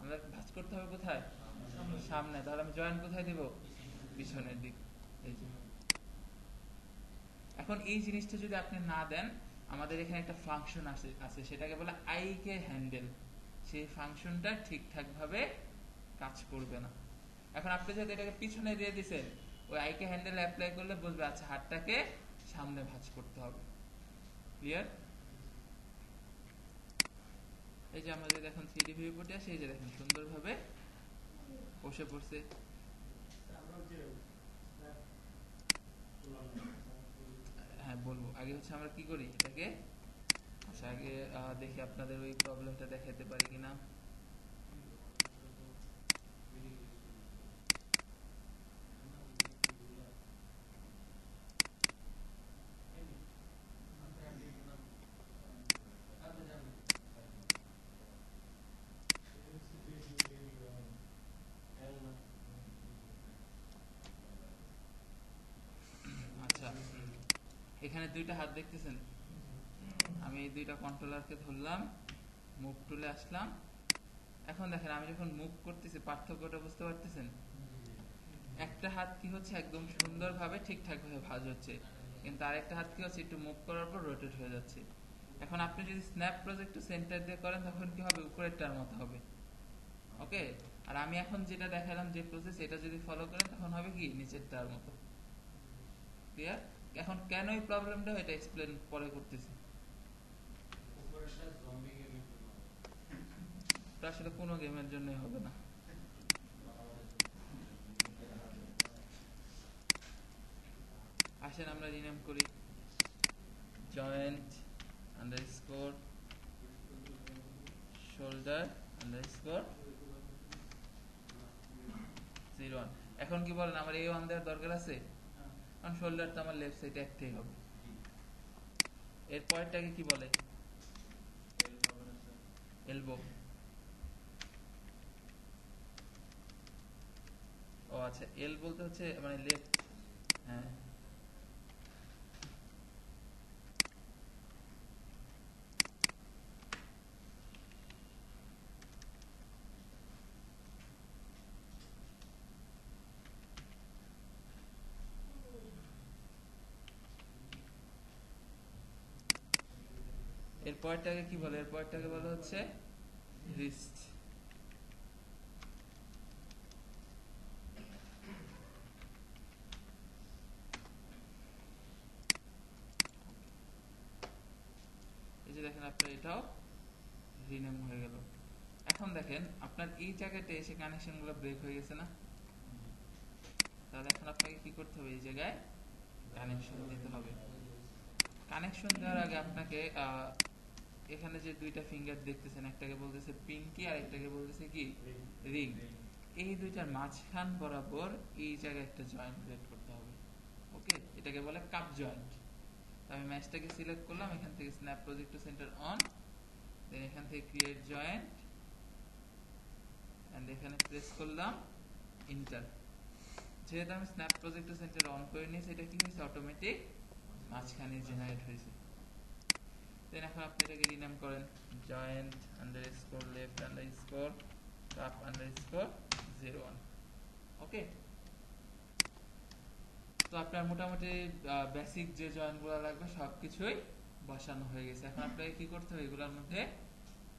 আমাদের ভাঁজ করতে হবে কোথায়, সামনে। তাহলে আমি জয়েন্ট কোথায় দিব, পিছনের দিক। এই যে এখন এই জিনিসটা যদি আপনি না দেন, আমাদের এখানে একটা ফাংশন আছে সেটাকে বলে আইকে হ্যান্ডেল, সেই ফাংশনটা ঠিকঠাক ভাবে কাজ করবে না। এখন আপনি যদি এটাকে পিছনে দিয়ে দিছেন, ওই আইকে হ্যান্ডেল অ্যাপ্লাই করলে বুঝবে আচ্ছা হাতটাকে সামনে ভাঁজ করতে হবে। ক্লিয়ার? এই যে আমরা যদি এখন 3D ভিউ পোর্টে আসি, এই যে দেখেন সুন্দরভাবে বসে পড়ছে। হ্যাঁ বলবো, আগে হচ্ছে আমরা কি করি এটাকে, আচ্ছা আগে দেখি আপনাদের ওই প্রবলেমটা দেখাতে পারি কিনা। আচ্ছা এখানে দুইটা হাত দেখতেছেন, আমি এই দুইটা কন্ট্রোলারকে ধরলাম, মুভ টুলে আসলাম। এখন দেখেন আমি যখন মুভ করতেছি পার্থক্যটা বুঝতে পারতেছেন, একটা হাত কি হচ্ছে একদম সুন্দরভাবে ঠিকঠাক ভাবে ভাঁজ হচ্ছে, কিন্তু আরেকটা হাত কি হচ্ছে একটু মুভ করার পর রোটেট হয়ে যাচ্ছে। এখন আপনি যদি স্ন্যাপ প্রজেক্ট সেন্টার দিয়ে করেন তখন কি হবে, উপরেরটার মতো হবে। ওকে, আর আমি এখন যেটা দেখালাম যে প্রসেস, এটা যদি ফলো করেন তখন হবে কি নিচেরটার মতো। ক্লিয়ার? এখন কেন এই প্রবলেমটা এটা এক্সপ্লেন পরে করতেছি। আসলে কোনো গেমের জন্যই হবে না। আসেন আমরা রিনেম করি, জয়েন্ট আন্ডারস্কোর শোল্ডার আন্ডারস্কোর 01। এখন কি বলেন, আমার A1 দেওয়ার দরকার আছে, কারণ শোল্ডার তো আমার লেফট সাইডে একটাই হবে। এর পরেরটাকে কি বলে, এলবো। ও আচ্ছা, এল বলতে হচ্ছে মানে লেফট। হ্যাঁ এর পরেরটাকে কি বলে, এর পরেরটাকে বলে হচ্ছে রিস্ট। এই যে দেখেন আপনার এটাও রিনেম হয়ে গেল। এখন দেখেন আপনার এই জায়গাতে এসে কানেকশন গুলো ব্রেক হয়ে গেছে না, তাহলে এখন আপনাকে কি করতে হবে, এই জায়গায় কানেকশন দিতে হবে। কানেকশন দেওয়ার আগে আপনাকে এখানে যে দুইটা ফিঙ্গার দেখতেছেন, একটাকে বলতেছে পিঙ্কি আর একটাকে বলতেছে কি রিং, এই দুইটার মাঝখান বরাবর এই জায়গায় একটা জয়েন্ট ক্রিয়েট করতে হবে। ওকে, এটাকে বলে কাপ জয়েন্ট। আমি ম্যাচটাকে সিলেক্ট করলাম, এখান থেকে স্ন্যাপ প্রজেক্ট সেন্টার অন, দেন এখান থেকে ক্রিয়েট জয়েন্ট এন্ড এখানে প্রেস করলাম এন্টার। যেহেতু আমি স্ন্যাপ প্রজেক্ট সেন্টার অন করে নিয়েছি, এটা কি হয়েছে অটোমেটিক মাঝখানে জেনারেট হয়েছে। দেন এখন আপনি এটাকে রিনেম করেন joint underscore left underscore cup underscore 01। ওকে, তো আপনার মোটামুটি বেসিক যে জয়েন্টগুলো লাগবে সবকিছুই বসানো হয়ে গেছে। এখন আপনাকে কি করতে হবে, এগুলোর মধ্যে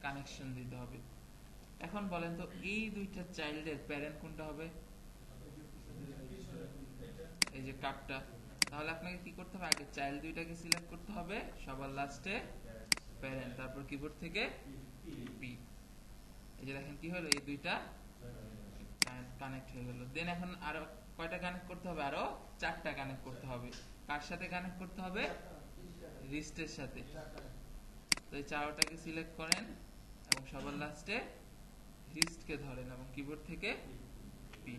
কানেকশন দিতে হবে। এখন বলেন তো এই দুইটা চাইল্ডের প্যারেন্ট কোনটা হবে? এই যে কাপটা। তাহলে আপনাকে কি করতে হবে, আগে চাইল্ড দুইটাকে সিলেক্ট করতে হবে, সবার লাস্টে প্যারেন্ট, তারপর কিবোর্ড থেকে পি। এই যে দেখেন কি হলো, এই দুইটা কানেক্ট হয়ে গেল। দেন এখন আরো কয়টা কানেক্ট করতে হবে? আরো 4টা কানেক্ট করতে হবে। কার সাথে কানেক্ট করতে হবে? রিস্টের সাথে। তো এই 4টাকে সিলেক্ট করেন এবং সবার লাস্টে রিস্টকে ধরেন এবং কিবোর্ড থেকে পি।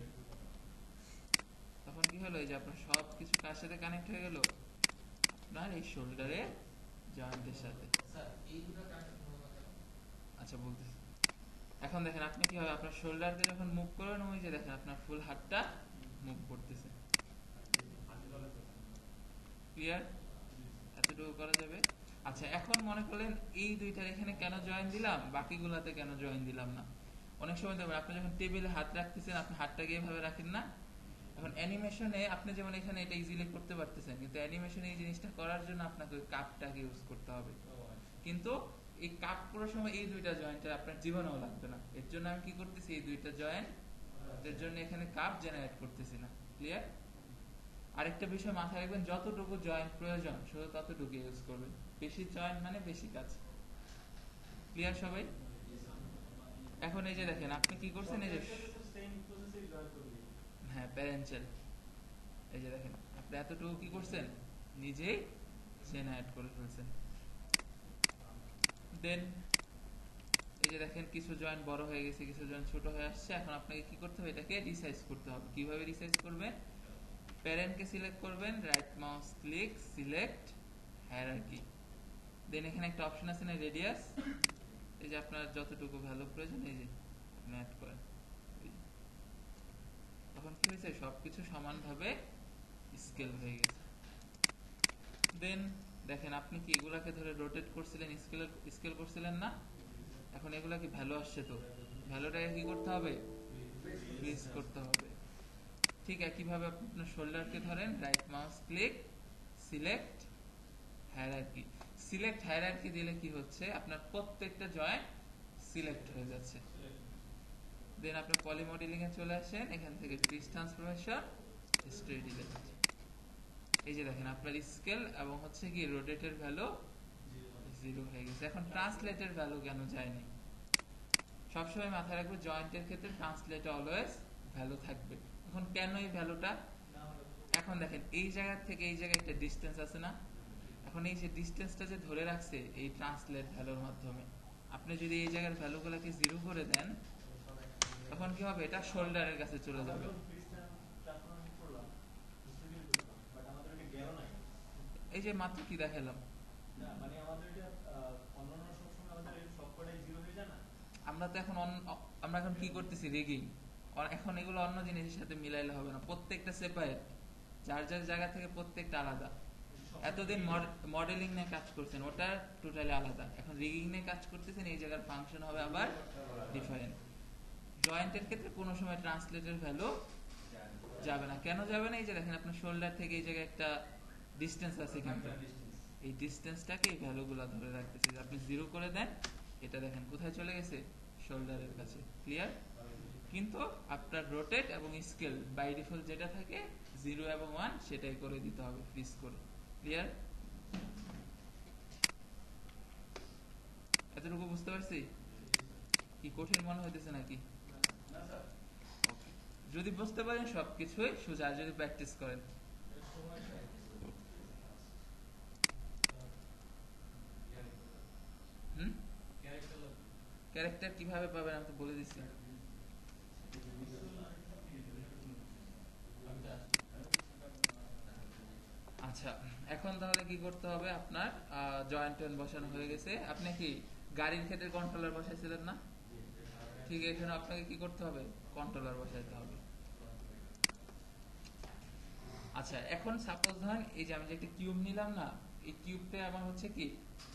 তখন কি হলো, এই যে আপনার সব কিছু কার সাথে কানেক্ট হয়ে গেল? আপনার এই শোল্ডারে জয়েন্টের সাথে। আচ্ছা বলতেছি, এখন দেখেন আপনি কি হবে, আপনার শোল্ডারকে যখন মুভ করেন ওই যে দেখেন আপনার ফুল হাতটা মুভ করতেছে। ক্লিয়ার? এতটুকু করা যাবে। আচ্ছা এখন মনে করলেন এই দুইটার এখানে কেন জয়েন দিলাম, বাকিগুলাতে কেন জয়েন দিলাম না? অনেক সময় দেখবেন আপনি যখন টেবিলে হাত রাখতেছেন, আপনি হাতটাকে এইভাবে রাখেন না। এখন অ্যানিমেশনে আপনি যেমন এখানে এটা ইজিলি করতে পারতেছেন, কিন্তু অ্যানিমেশনে এই জিনিসটা করার জন্য আপনাকে ওই কাপটাকে ইউজ করতে হবে। কিন্তু এই কাপ করার সময় এই দুইটা জয়েন্ট আপনার জীবনেও লাগবে না। এর জন্য আমি কি করতেছি, এই দুইটা জয়েন্ট এর জন্য এখানে কাপ জেনারেট করতেছি না। ক্লিয়ার? আরেকটা বিষয় মাথায় রাখবেন, যতটুকু জয়েন্ট প্রয়োজন শুধু ততটুকু ইউজ করবেন। বেশি জয়েন্ট মানে বেশি কাজ। ক্লিয়ার সবাই? এখন এই যে দেখেন আপনি কি করছেন, এই যে হ্যাঁ প্যারেন্টাল, এই যে দেখেন আপনি এতটুকু কি করছেন, নিজেই জেনারেট করে ফেলছেন। দেন এই যে দেখেন কিছু জয়েন্ট বড় হয়ে গেছে, কিছু জয়েন্ট ছোট হয়ে আসছে। এখন আপনাকে কি করতে হবে, এটাকে রিসাইজ করতে হবে। কিভাবে রিসাইজ করবেন? প্যারেন্টকে সিলেক্ট করবেন, right mouse click, select hierarchy. Then এখানে একটা অপশন আছে না রেডিয়াস, এই যে আপনার যতটুকু ভ্যালু প্রয়োজন এই যে আপনি অ্যাড করেন। তখন কি হয়েছে, সবকিছু সমানভাবে স্কেল হয়ে গেছে। দেন দেখেন আপনি কি এগুলাকে ধরে রোটেট করছিলেন, স্কেল করছিলেন না? এখন এগুলা কি ভ্যালু আসছে, তো ভ্যালুটাকে কি করতে হবে, ফ্রিজ করতে হবে। ঠিক একইভাবে আপনি আপনার শোল্ডারকে ধরেন, right mouse click, select hierarchy. Select hierarchy দিলে কি হচ্ছে, আপনার প্রত্যেকটা জয়েন্ট সিলেক্ট হয়ে যাচ্ছে। দেন আপনি পলি মডেলিং এ চলে আসেন, এখান থেকে ফ্রিজ ট্রান্সফরমেশন, স্ট্রেট ইলেভেন। এই যে দেখেন আপনার স্কেল এবং হচ্ছে কি রোটেটের ভ্যালু 0 হয়ে গেছে। এখন ট্রান্সলেটের ভ্যালু কেন যায়নি? সবসময় মাথায় রাখবে জয়েন্টের ক্ষেত্রে ট্রান্সলেট অলওয়েজ ভ্যালু থাকবে। এখন কেন এই ভ্যালুটা? এখন দেখেন এই জায়গা থেকে এই জায়গায় একটা ডিসটেন্স আছে না, এখন এই যে ডিসটেন্সটা যে ধরে রাখছে এই ট্রান্সলেট ভ্যালুর মাধ্যমে, আপনি যদি এই জায়গার ভ্যালুগুলোকে 0 করে দেন তখন কি হবে, এটা শোল্ডারের কাছে চলে যাবে। এই যে মাত্র কি দেখালাম, আমরা তো এখন আমরা এখন কি করতেছি, রিগিং। এখন এগুলো অন্য জিনিসের সাথে মিলাইলে হবে না, প্রত্যেকটা সেপারেট, যার যার জায়গা থেকে প্রত্যেকটা আলাদা। এতদিন মডেলিং নিয়ে কাজ করছেন, ওটা টোটালি আলাদা। এখন রিগিং নিয়ে কাজ করতেছেন, এই জায়গার ফাংশন হবে আবার ডিফারেন্ট। জয়েন্টের ক্ষেত্রে কোনো সময় ট্রান্সলেটের ভ্যালু যাবে না। কেন যাবে না? এই যে দেখেন আপনার শোল্ডার থেকে এই জায়গায় একটা ডিসটেন্স আছে, কিন্তু এই ডিসটেন্সটাকে এই ভ্যালুগুলো ধরে রাখতেছে। আপনি 0 করে দেন, এটা দেখেন কোথায় চলে গেছে, শোল্ডারের কাছে। ক্লিয়ার? কিন্তু আপনার রোটেট এবং স্কেল বাই ডিফল্ট যেটা থাকে 0 এবং 1 সেটাই করে দিতে হবে ফ্রিজ করে। ক্লিয়ার? এতটুকু বুঝতে পারছি? কি কঠিন মনে হইতেছে নাকি? যদি বুঝতে পারেন সবকিছুই সোজা, যদি প্র্যাকটিস করেন। ক্যারেক্টার কিভাবে পাবেন আমি তো বলে দিচ্ছি। আচ্ছা এখন তাহলে কি করতে হবে, আপনার জয়েন্ট বসানো হয়ে গেছে। আপনি কি গাড়ির ক্ষেত্রে কন্ট্রোলার বসাইছিলেন না, ঠিক এখানে আপনাকে কি করতে হবে, কন্ট্রোলার বসাইতে হবে। আচ্ছা এখন সাপোজ ধরেন এই যে আমি যে একটা কিউব নিলাম না, এই কিউবটা আমার হচ্ছে কি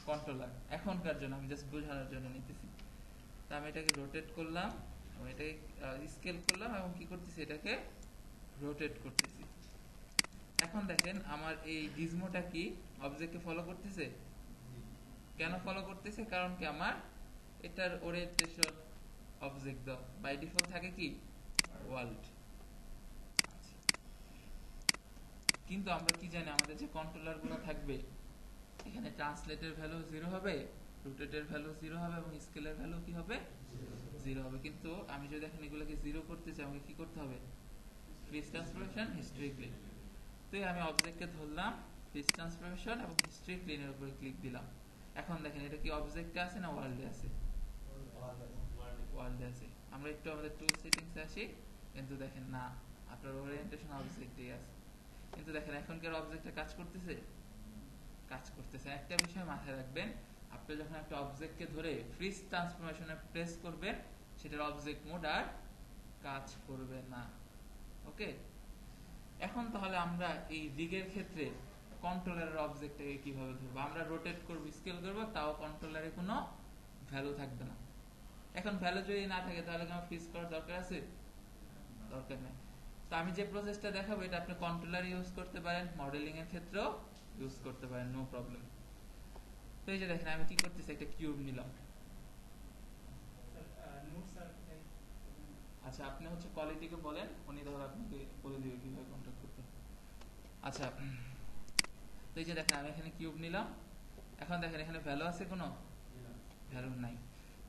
কন্ট্রোলার, এখনকার জন্য আমি জাস্ট বোঝানোর জন্য নিতেছি। তা আমি এটাকে রোটেট করলাম, আমি এটাকে স্কেল করলাম এবং কি করতেছি, এটাকে রোটেট করতেছি। এখন দেখেন আমার এই গিজমোটা কি অবজেক্টকে ফলো করতেছে, কেন ফলো করতেছে, কারণ কি আমার এটার ওরিয়েন্টেশন অবজেক্ট দাও বাই ডিফল্ট থাকে কি ওয়ার্ল্ড। কিন্তু আমরা কি জানি আমাদের যে কন্ট্রোলার গুলো থাকবে এখানে ট্রান্সলেটের ভ্যালু 0 হবে, রোটেটের ভ্যালু 0 হবে এবং স্কেলের ভ্যালু কি হবে 0 হবে। কিন্তু আমি যদি এখন এগুলোকে 0 করতে চাই আমাকে কি করতে হবে, ফ্রিজ ট্রান্সফরমেশন হিস্ট্রি ক্লিন। তো আমি অবজেক্টকে ধরলাম, ফ্রিজ ট্রান্সফরমেশন এবং হিস্ট্রি ক্লিনের উপরে ক্লিক দিলাম। এখন দেখেন এটা কি অবজেক্টে আছে না ওয়ার্ল্ডে আছে, ওয়ার্ল্ডে আছে। আমরা একটু আমাদের টুল সেটিংসে আসি, কিন্তু দেখেন না আপনার ওরিয়েন্টেশন অবজেক্টেই আছে। কিন্তু দেখেন এখনকার অবজেক্টে কাজ করতেছে, কাজ করতেছে। একটা বিষয় মাথায় রাখবেন, আপনি যখন একটা অবজেক্টকে ধরে ফ্রিজ ট্রান্সফরমেশনে প্রেস করবেন সেটার অবজেক্ট মোড আর কাজ করবে না। ওকে, এখন তাহলে আমরা এই রিগের ক্ষেত্রে কন্ট্রোলারের অবজেক্টটাকে কিভাবে ধরবো, আমরা রোটেট করব, স্কেল করব, তাও কন্ট্রোলারে কোনো ভ্যালু থাকবে না। এখন ভ্যালু যদি না থাকে তাহলে কি আমার ফ্রিজ করার দরকার আছে, দরকার নেই। তো আমি যে প্রসেসটা দেখাবো এটা আপনি কন্ট্রোলার ইউজ করতে পারেন, মডেলিং এর ক্ষেত্রেও ইউজ করতে পারেন, নো প্রবলেম। তো এই যে দেখেন আমি কি করতেছি, একটা কিউব নিলাম। আচ্ছা আপনি হচ্ছে কোয়ালিটিকে বলেন, উনি ধর আপনাকে বলে দিবে কিভাবে কন্ট্যাক্ট করতে। আচ্ছা তো এই যে দেখেন আমি এখানে কিউব নিলাম। এখন দেখেন এখানে ভ্যালু আছে, কোনো ভ্যালু নাই।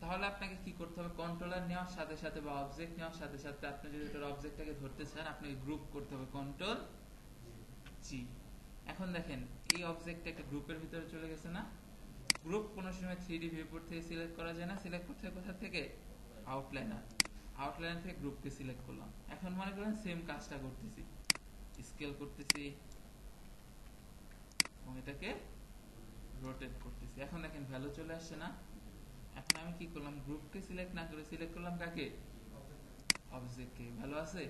তাহলে আপনাকে কি করতে হবে, কন্ট্রোলার নেওয়ার সাথে সাথে বা অবজেক্ট নেওয়ার সাথে সাথে আপনি যদি এটার অবজেক্টটাকে ধরতে চান আপনাকে গ্রুপ করতে হবে, কন্ট্রোল জি। এখন দেখেন এই অবজেক্টটা একটা গ্রুপের ভিতরে চলে গেছে না। গ্রুপ কোন সময় 3D ভিউপোর্ট থেকে সিলেক্ট করা যায় না, সিলেক্ট করতে হয় কোথা থেকে, আউটলাইনার। আউটলাইনার থেকে গ্রুপকে সিলেক্ট করলাম। এখন মনে করেন সেম কাজটা করতেছি, স্কেল করতেছি এবং এটাকে রোটেট করতেছি। এখন দেখেন ভ্যালু চলে আসছে না। এখন আমি কি করলাম, গ্রুপকে সিলেক্ট না করে সিলেক্ট করলাম কাকে, অবজেক্টকে। ভ্যালু আছে,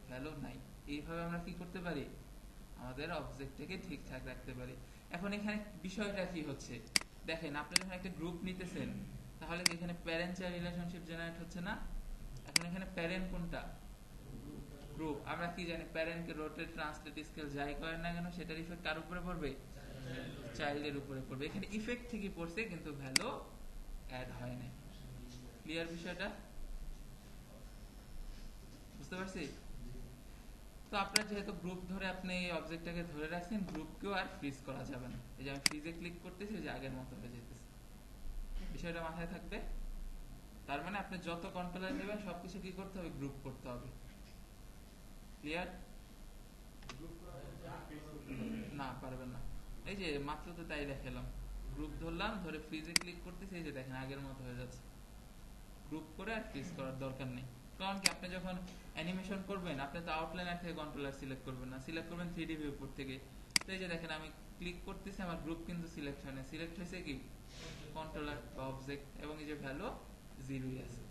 ভ্যালু নাই। এইভাবে আমরা কি করতে পারি, আমাদের অবজেক্টটাকে ঠিকঠাক রাখতে পারি। এখন এখানে বিষয়টা কি হচ্ছে, দেখেন আপনি যখন একটা গ্রুপ নিতেছেন তাহলে কি এখানে প্যারেন্ট চাইল্ড রিলেশনশিপ জেনারেট হচ্ছে না। এখন এখানে প্যারেন্ট কোনটা, গ্রুপ। আমরা কি জানি প্যারেন্টকে রোটেট ট্রান্সলেট স্কেল যাই করেন না কেন সেটার ইফেক্ট কার উপরে পড়বে, চাইল্ডের উপরে পড়বে। এখানে ইফেক্ট ঠিকই পড়ছে কিন্তু ভ্যালু অ্যাড হয় না। ক্লিয়ার বিষয়টা, বুঝতে পারছি। তো আপনার যেহেতু গ্রুপ ধরে আপনি এই অবজেক্টটাকে ধরে রাখছেন, গ্রুপকেও আর ফ্রিজ করা যাবে না। এই যে আমি ফ্রিজে ক্লিক করতেছি যে আগের মতো হয়ে যেতেছে, বিষয়টা মাথায় থাকবে। তার মানে আপনি যত কন্ট্রোলার নেবেন সবকিছু কি করতে হবে, গ্রুপ করতে হবে। ক্লিয়ার, না পারবেন না। এই যে মাত্র তো তাই দেখালাম, গ্রুপ ধরলাম, ধরে ফ্রিজে ক্লিক করতেছি, এই যে দেখেন আগের মতো হয়ে যাচ্ছে। গ্রুপ করে আর ফ্রিজ করার দরকার নেই। কারণ কি আপনি যখন অ্যানিমেশন করবেন আপনি তো আউটলাইনার থেকে কন্ট্রোলার সিলেক্ট করবেন না, সিলেক্ট করবেন 3D ভিউপোর্ট থেকে। তো এই যে দেখেন আমি ক্লিক করতেছি, আমার গ্রুপ কিন্তু সিলেক্ট হয় না, সিলেক্ট হয়েছে কি কন্ট্রোলার বা অবজেক্ট, এবং এই যে ভ্যালু 0 আছে।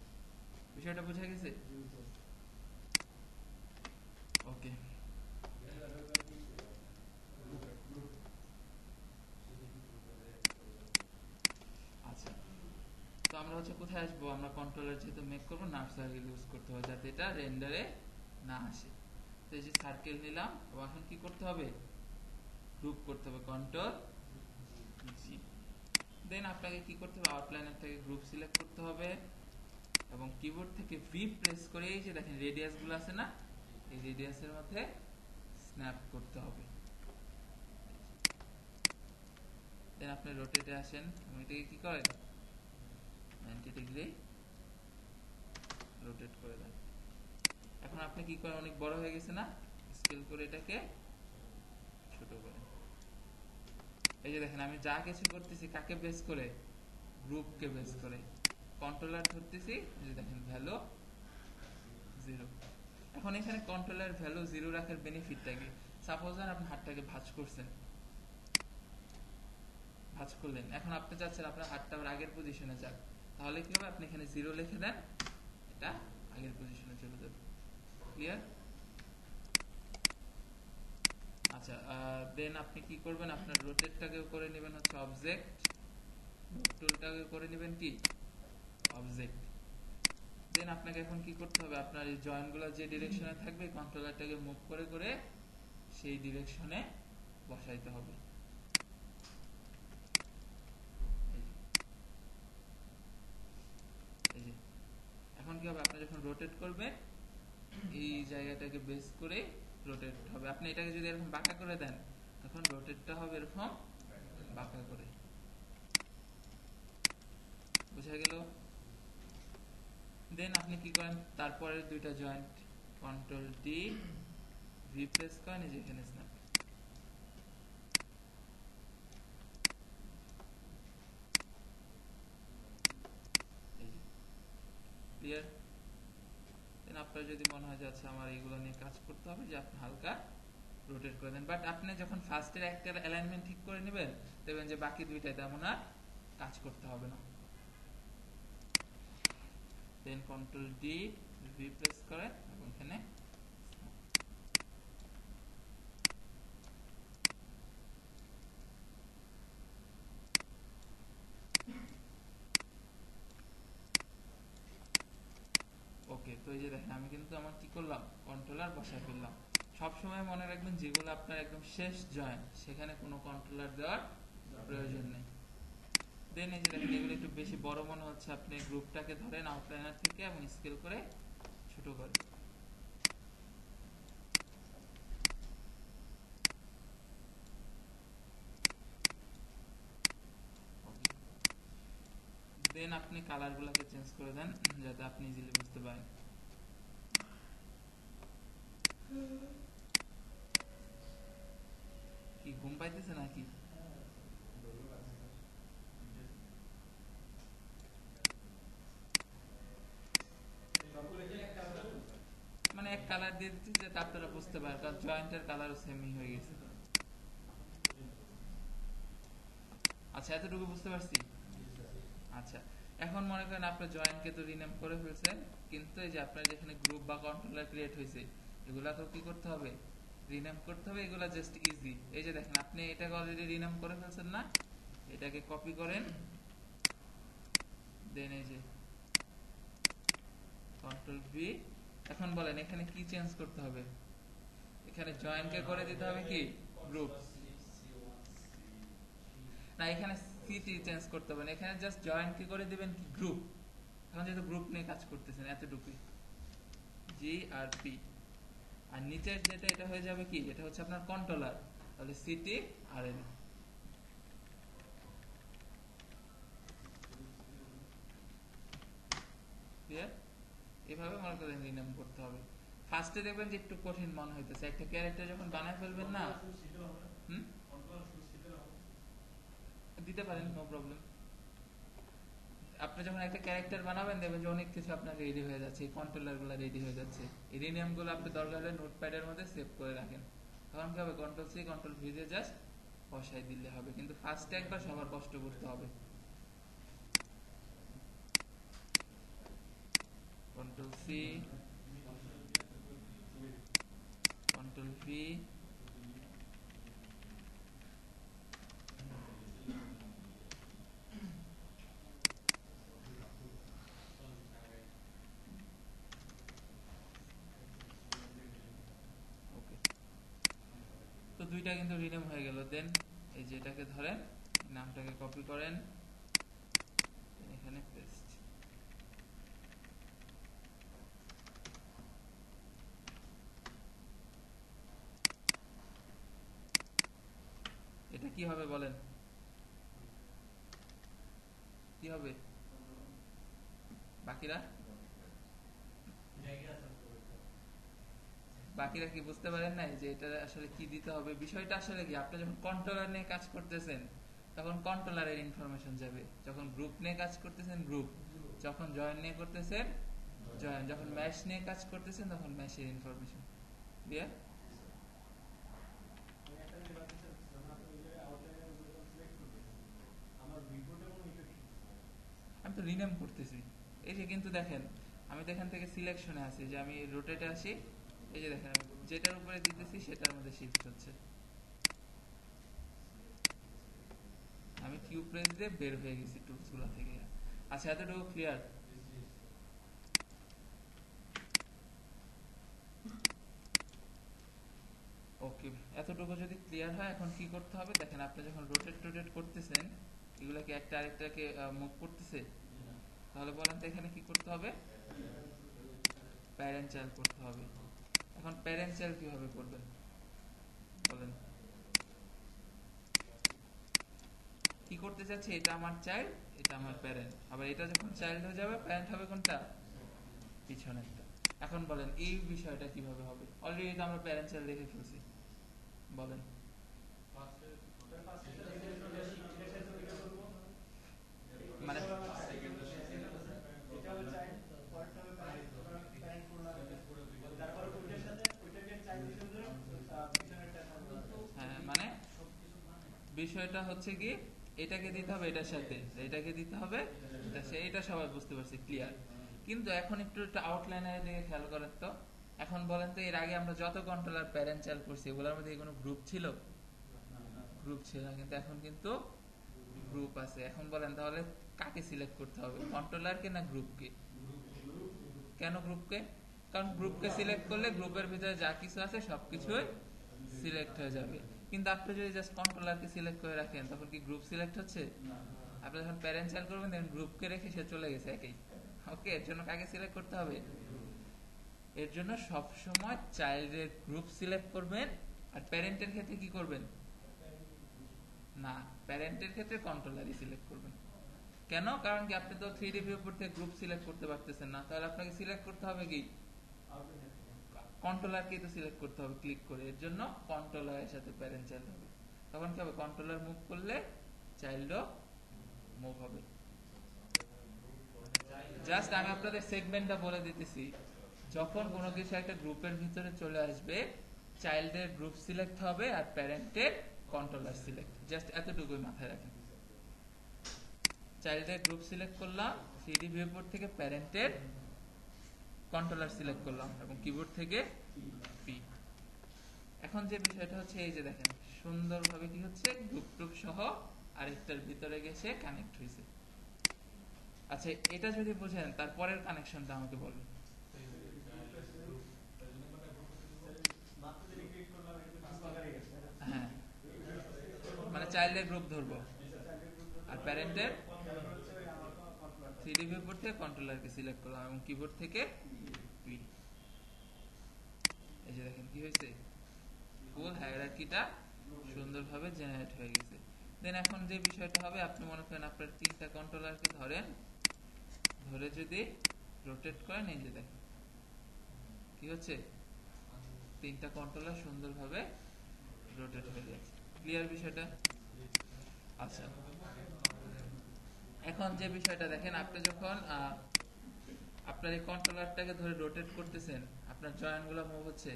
বিষয়টা বোঝা গেছে, ওকে। আচ্ছা তো আমরা হচ্ছে কোথায় আসবো, আমরা কন্ট্রোলার যেহেতু মেক করবো নাট সার্কেল ইউজ করতে হবে যাতে এটা রেন্ডারে না আসে। তো এই যে সার্কেল নিলাম, এখন কি করতে হবে, গ্রুপ করতে হবে, কন্ট্রোল জি। দেন আপনাকে কি করতে হবে, আউটলাইনার থেকে গ্রুপ সিলেক্ট করতে হবে এবং কিবোর্ড থেকে ভি প্রেস করে এই যে দেখেন রেডিয়াস গুলো আছে না, এই রেডিয়াসের মধ্যে স্ন্যাপ করতে হবে। দেন আপনি রোটেটে আসেন এবং এটাকে কি করেন 90 ডিগ্রি রোটেট করে দেন। এখন আপনি কি করেন, অনেক বড় হয়ে গেছে না, স্কেল করে এটাকে ছোট করে। এই যে দেখেন আমি যা কিছু করতেছি কাকে বেস করে, গ্রুপকে বেস করে। কন্ট্রোলার ধরতেছি, এই যে দেখেন ভ্যালু 0। এখন এখানে কন্ট্রোলার ভ্যালু 0 রাখার বেনিফিটটা কি, সাপোজ আপনি হাতটাকে ভাঁজ করছেন, ভাঁজ করলেন, এখন আপনি চাচ্ছেন আপনার হাতটা আবার আগের পজিশনে যাক, তাহলে কি হবে, আপনি এখানে 0 লিখে দেন, এটা আগের পজিশনে চলে যাবে। ক্লিয়ার? আচ্ছা, দেন আপনি কি করবেন, আপনার রোটেটটাকে করে নেবেন হচ্ছে অবজেক্ট, টুলটাকে করে নেবেন কি অবজেক্ট। দেন আপনাকে এখন কি করতে হবে, আপনার এই জয়েন্টগুলো যে ডিরেকশনে থাকবে কন্ট্রোলারটাকে মুভ করে করে সেই ডিরেকশনে বসাইতে হবে। এই যে এখন কি হবে, আপনি যখন রোটেট করবেন এই জায়গাটাকে বেস করে রোটেট হবে। আপনি এটাকে যদি এরকম বাঁকা করে দেন তখন রোটেটটা হবে এরকম বাঁকা করে। বুঝা গেল? দেন আপনি কি করেন, তারপরে দুইটা joint control D V press করেন, এই যে এখানে স্ন্যাপ। ক্লিয়ার? দেন আপনার যদি মনে হয় যে আচ্ছা আমার এইগুলো নিয়ে কাজ করতে হবে, যে আপনি হালকা রোটেট করে দেন। বাট আপনি যখন ফার্স্টের একটা অ্যালাইনমেন্ট ঠিক করে নেবেন দেখবেন যে বাকি দুইটাই তেমন আর কাজ করতে হবে না। দেন কন্ট্রোল ডি ভি প্রেস করেন এবং এখানে ওকে। তো এই যে দেখেন আমি কিন্তু আমার কি করলাম, কন্ট্রোলার বসায় ফেললাম। সবসময় মনে রাখবেন যেগুলো আপনার একদম শেষ জয়েন্ট সেখানে কোনো কন্ট্রোলার দেওয়ার প্রয়োজন নেই। দেন এই যে দেখেন এগুলো একটু বেশি বড় মনে হচ্ছে, আপনি গ্রুপটাকে ধরেন আউটলাইনার থেকে এবং স্কেল করে ছোট করেন। দেন আপনি কালারগুলোকে চেঞ্জ করে দেন যাতে আপনি ইজিলি বুঝতে পারেন। কি ঘুম পাইতেছে নাকি? মানে এক কালার দিয়ে দিচ্ছি যাতে আপনারা বুঝতে পারেন, কারণ জয়েন্টের কালারও সেমই হয়ে গেছে। আচ্ছা, এতটুকু বুঝতে পারছি। আচ্ছা, এখন মনে করেন আপনার জয়েন্টকে তো রিনেম করে ফেলছেন, কিন্তু এই যে আপনার যেখানে গ্রুপ বা কন্ট্রোলার ক্রিয়েট হয়েছে এগুলাকেও কি করতে হবে, রিনেম করতে হবে। এগুলা জাস্ট ইজি। এই যে দেখেন আপনি এটাকে অলরেডি রিনেম করে ফেলছেন না, এটাকে কপি করেন, দেন এই যে কন্ট্রোল ভি। এখন বলেন এখানে কি চেঞ্জ করতে হবে, এখানে জয়েন্টকে করে দিতে হবে কি গ্রুপ, না এখানে সিটি চেঞ্জ করতে হবে না, এখানে জাস্ট জয়েন্টকে করে দিবেন কি গ্রুপ। এখন যেহেতু গ্রুপ নিয়ে কাজ করতেছেন এতটুকুই, জি আর পি। আর নিচের যেটা এটা হয়ে যাবে কি, এটা হচ্ছে আপনার কন্ট্রোলার, তাহলে সিটি আর এন। ক্লিয়ার? এভাবে মনে করেন রিনেম করতে হবে। ফার্স্টে দেখবেন যে একটু কঠিন মনে হইতেছে, একটা ক্যারেক্টার যখন বানায় ফেলবেন না, দিতে পারেন, নো প্রবলেম। আপনি যখন একটা ক্যারেক্টার বানাবেন দেখবেন যে অনেক কিছু আপনার রেডি হয়ে যাচ্ছে, এই কন্ট্রোলার গুলো রেডি হয়ে যাচ্ছে। এই রিনেম গুলো আপনি দরকার হলে নোটপ্যাডের মধ্যে সেভ করে রাখেন, তখন কি হবে, কন্ট্রোল সি কন্ট্রোল ভি দিয়ে জাস্ট বসাই দিলে হবে। কিন্তু ফার্স্টে একবার সবার কষ্ট করতে হবে। কন্ট্রোল সি কন্ট্রোল ভি, ওকে। তো দুইটা কিন্তু রিনেম হয়ে গেল। দেন এই যে এটাকে ধরেন, নামটাকে কপি করেন, এখানে পেস্ট। এটা কি হবে বলেন, কি হবে? বাকিরা বাকিরা কি বুঝতে পারেন নাই যে এটা আসলে কি দিতে হবে? বিষয়টা আসলে কি, আপনি যখন কন্ট্রোলার নিয়ে কাজ করতেছেন তখন কন্ট্রোলারের ইনফরমেশন যাবে, যখন গ্রুপ নিয়ে কাজ করতেছেন গ্রুপ, যখন জয়েন নিয়ে করতেছেন জয়েন, যখন ম্যাশ নিয়ে কাজ করতেছেন তখন ম্যাশের ইনফরমেশন। ক্লিয়ার? তো রিনেম করতেছি। এই যে কিন্তু দেখেন আমি তো এখান থেকে সিলেকশনে আছি, যে আমি রোটেটে আসি, এই যে দেখেন আমি যেটার উপরে দিতেছি সেটার মধ্যে শিফট হচ্ছে। আমি কিউ প্রেস দিয়ে বের হয়ে গেছি টুলস গুলা থেকে। আচ্ছা, এতটুকু ক্লিয়ার? ওকে, এতটুকু যদি ক্লিয়ার হয়, এখন কি করতে হবে দেখেন, আপনি যখন রোটেট করতেছেন এগুলাকে একটা আরেকটাকে মুভ করতেছে, তাহলে বলেন তো এখানে কি করতে হবে? প্যারেন্ট চাইল্ড করতে হবে। এখন প্যারেন্ট চাইল্ড কিভাবে করবেন বলেন? কি করতে চাচ্ছি, এটা আমার চাইল্ড, এটা আমার প্যারেন্ট, আবার এটা যখন চাইল্ড হয়ে যাবে প্যারেন্ট হবে কোনটা? পিছনেরটা। এখন বলেন এই বিষয়টা কিভাবে হবে? অলরেডি তো আমরা প্যারেন্ট চাইল্ড দেখে ফেলছি, বলেন। মানে হ্যাঁ, মানে বিষয়টা হচ্ছে কি, এটাকে দিতে হবে এটার সাথে, এটাকে দিতে হবে এটা সবাই বুঝতে পারছি, ক্লিয়ার। কিন্তু এখন একটু আউটলাইনের দিকে খেয়াল করেন তো। এখন বলেন তো, এর আগে আমরা যত কন্ট্রোলার প্যারেন্ট চাইল্ড করছি এগুলোর মধ্যে কোনো গ্রুপ ছিল? গ্রুপ ছিল না, কিন্তু এখন কিন্তু গ্রুপ আছে। এখন বলেন তাহলে কাকে সিলেক্ট করতে হবে, কন্ট্রোলারকে না গ্রুপকে? কেন গ্রুপকে? কারণ গ্রুপকে সিলেক্ট করলে গ্রুপের ভিতরে যা কিছু আছে সবকিছুই সিলেক্ট হয়ে যাবে। কিন্তু আপনি যদি জাস্ট কন্ট্রোলারকে সিলেক্ট করে রাখেন তখন কি গ্রুপ সিলেক্ট হচ্ছে? আপনি যখন প্যারেন্ট চাইল্ড করবেন তখন গ্রুপকে রেখে সে চলে গেছে একই। ওকে, এর জন্য কাকে সিলেক্ট করতে হবে? এর জন্য সব সময় চাইল্ডের গ্রুপ সিলেক্ট করবেন। আর প্যারেন্টের ক্ষেত্রে কি করবেন? না, প্যারেন্টের ক্ষেত্রে কন্ট্রোলারই সিলেক্ট করবেন। কেন? কারণ কি আপনি তো 3D ভিউপোর্ট থেকে গ্রুপ সিলেক্ট করতে পারতেছেন না, তাহলে আপনাকে সিলেক্ট করতে হবে কি? কন্ট্রোলারকেই তো সিলেক্ট করতে হবে ক্লিক করে। এর জন্য কন্ট্রোলারের সাথে প্যারেন্ট চাইল্ড হবে। তখন কি হবে? কন্ট্রোলার মুভ করলে চাইল্ডও মুভ হবে। জাস্ট আমি আপনাদের সেগমেন্টটা বলে দিতেছি, যখন কোনো কিছু একটা গ্রুপের ভিতরে চলে আসবে চাইল্ডের গ্রুপ সিলেক্ট হবে আর প্যারেন্টের কন্ট্রোলার সিলেক্ট, জাস্ট এতটুকুই মাথায় রাখেন। চাইল্ডের গ্রুপ সিলেক্ট করলাম, 3D ভিউপোর্ট থেকে প্যারেন্টের কন্ট্রোলার সিলেক্ট করলাম এবং কিবোর্ড থেকে পি। এখন যে বিষয়টা হচ্ছে, এই যে দেখেন সুন্দরভাবে কি হচ্ছে, গ্রুপ টুপ সহ আরেকটার ভিতরে গেছে কানেক্ট হয়েছে। আচ্ছা, এটা যদি বুঝেন তারপরের কানেকশনটা আমাকে বলুন। হ্যাঁ, মানে চাইল্ডের গ্রুপ ধরবো আর প্যারেন্টের 3D ভিউপোর্ট থেকে কন্ট্রোলারকে সিলেক্ট করলাম এবং কিবোর্ড থেকে পি। এই যে দেখেন কি হয়েছে, ফুল হায়ারার্কিটা সুন্দরভাবে জেনারেট হয়ে গেছে। দেন এখন যে বিষয়টা হবে, আপনি মনে করেন আপনার 3টা কন্ট্রোলারকে ধরেন, ধরে যদি রোটেট করেন, এই যে দেখেন কি হচ্ছে, 3টা কন্ট্রোলার সুন্দরভাবে রোটেট হয়ে যাচ্ছে। ক্লিয়ার বিষয়টা? আচ্ছা, এখন যে বিষয়টা দেখেন, আপনি যখন আপনার এই কন্ট্রোলারটাকে ধরে রোটেট করতেছেন, আপনার জয়েন্টগুলো মুভ হচ্ছে,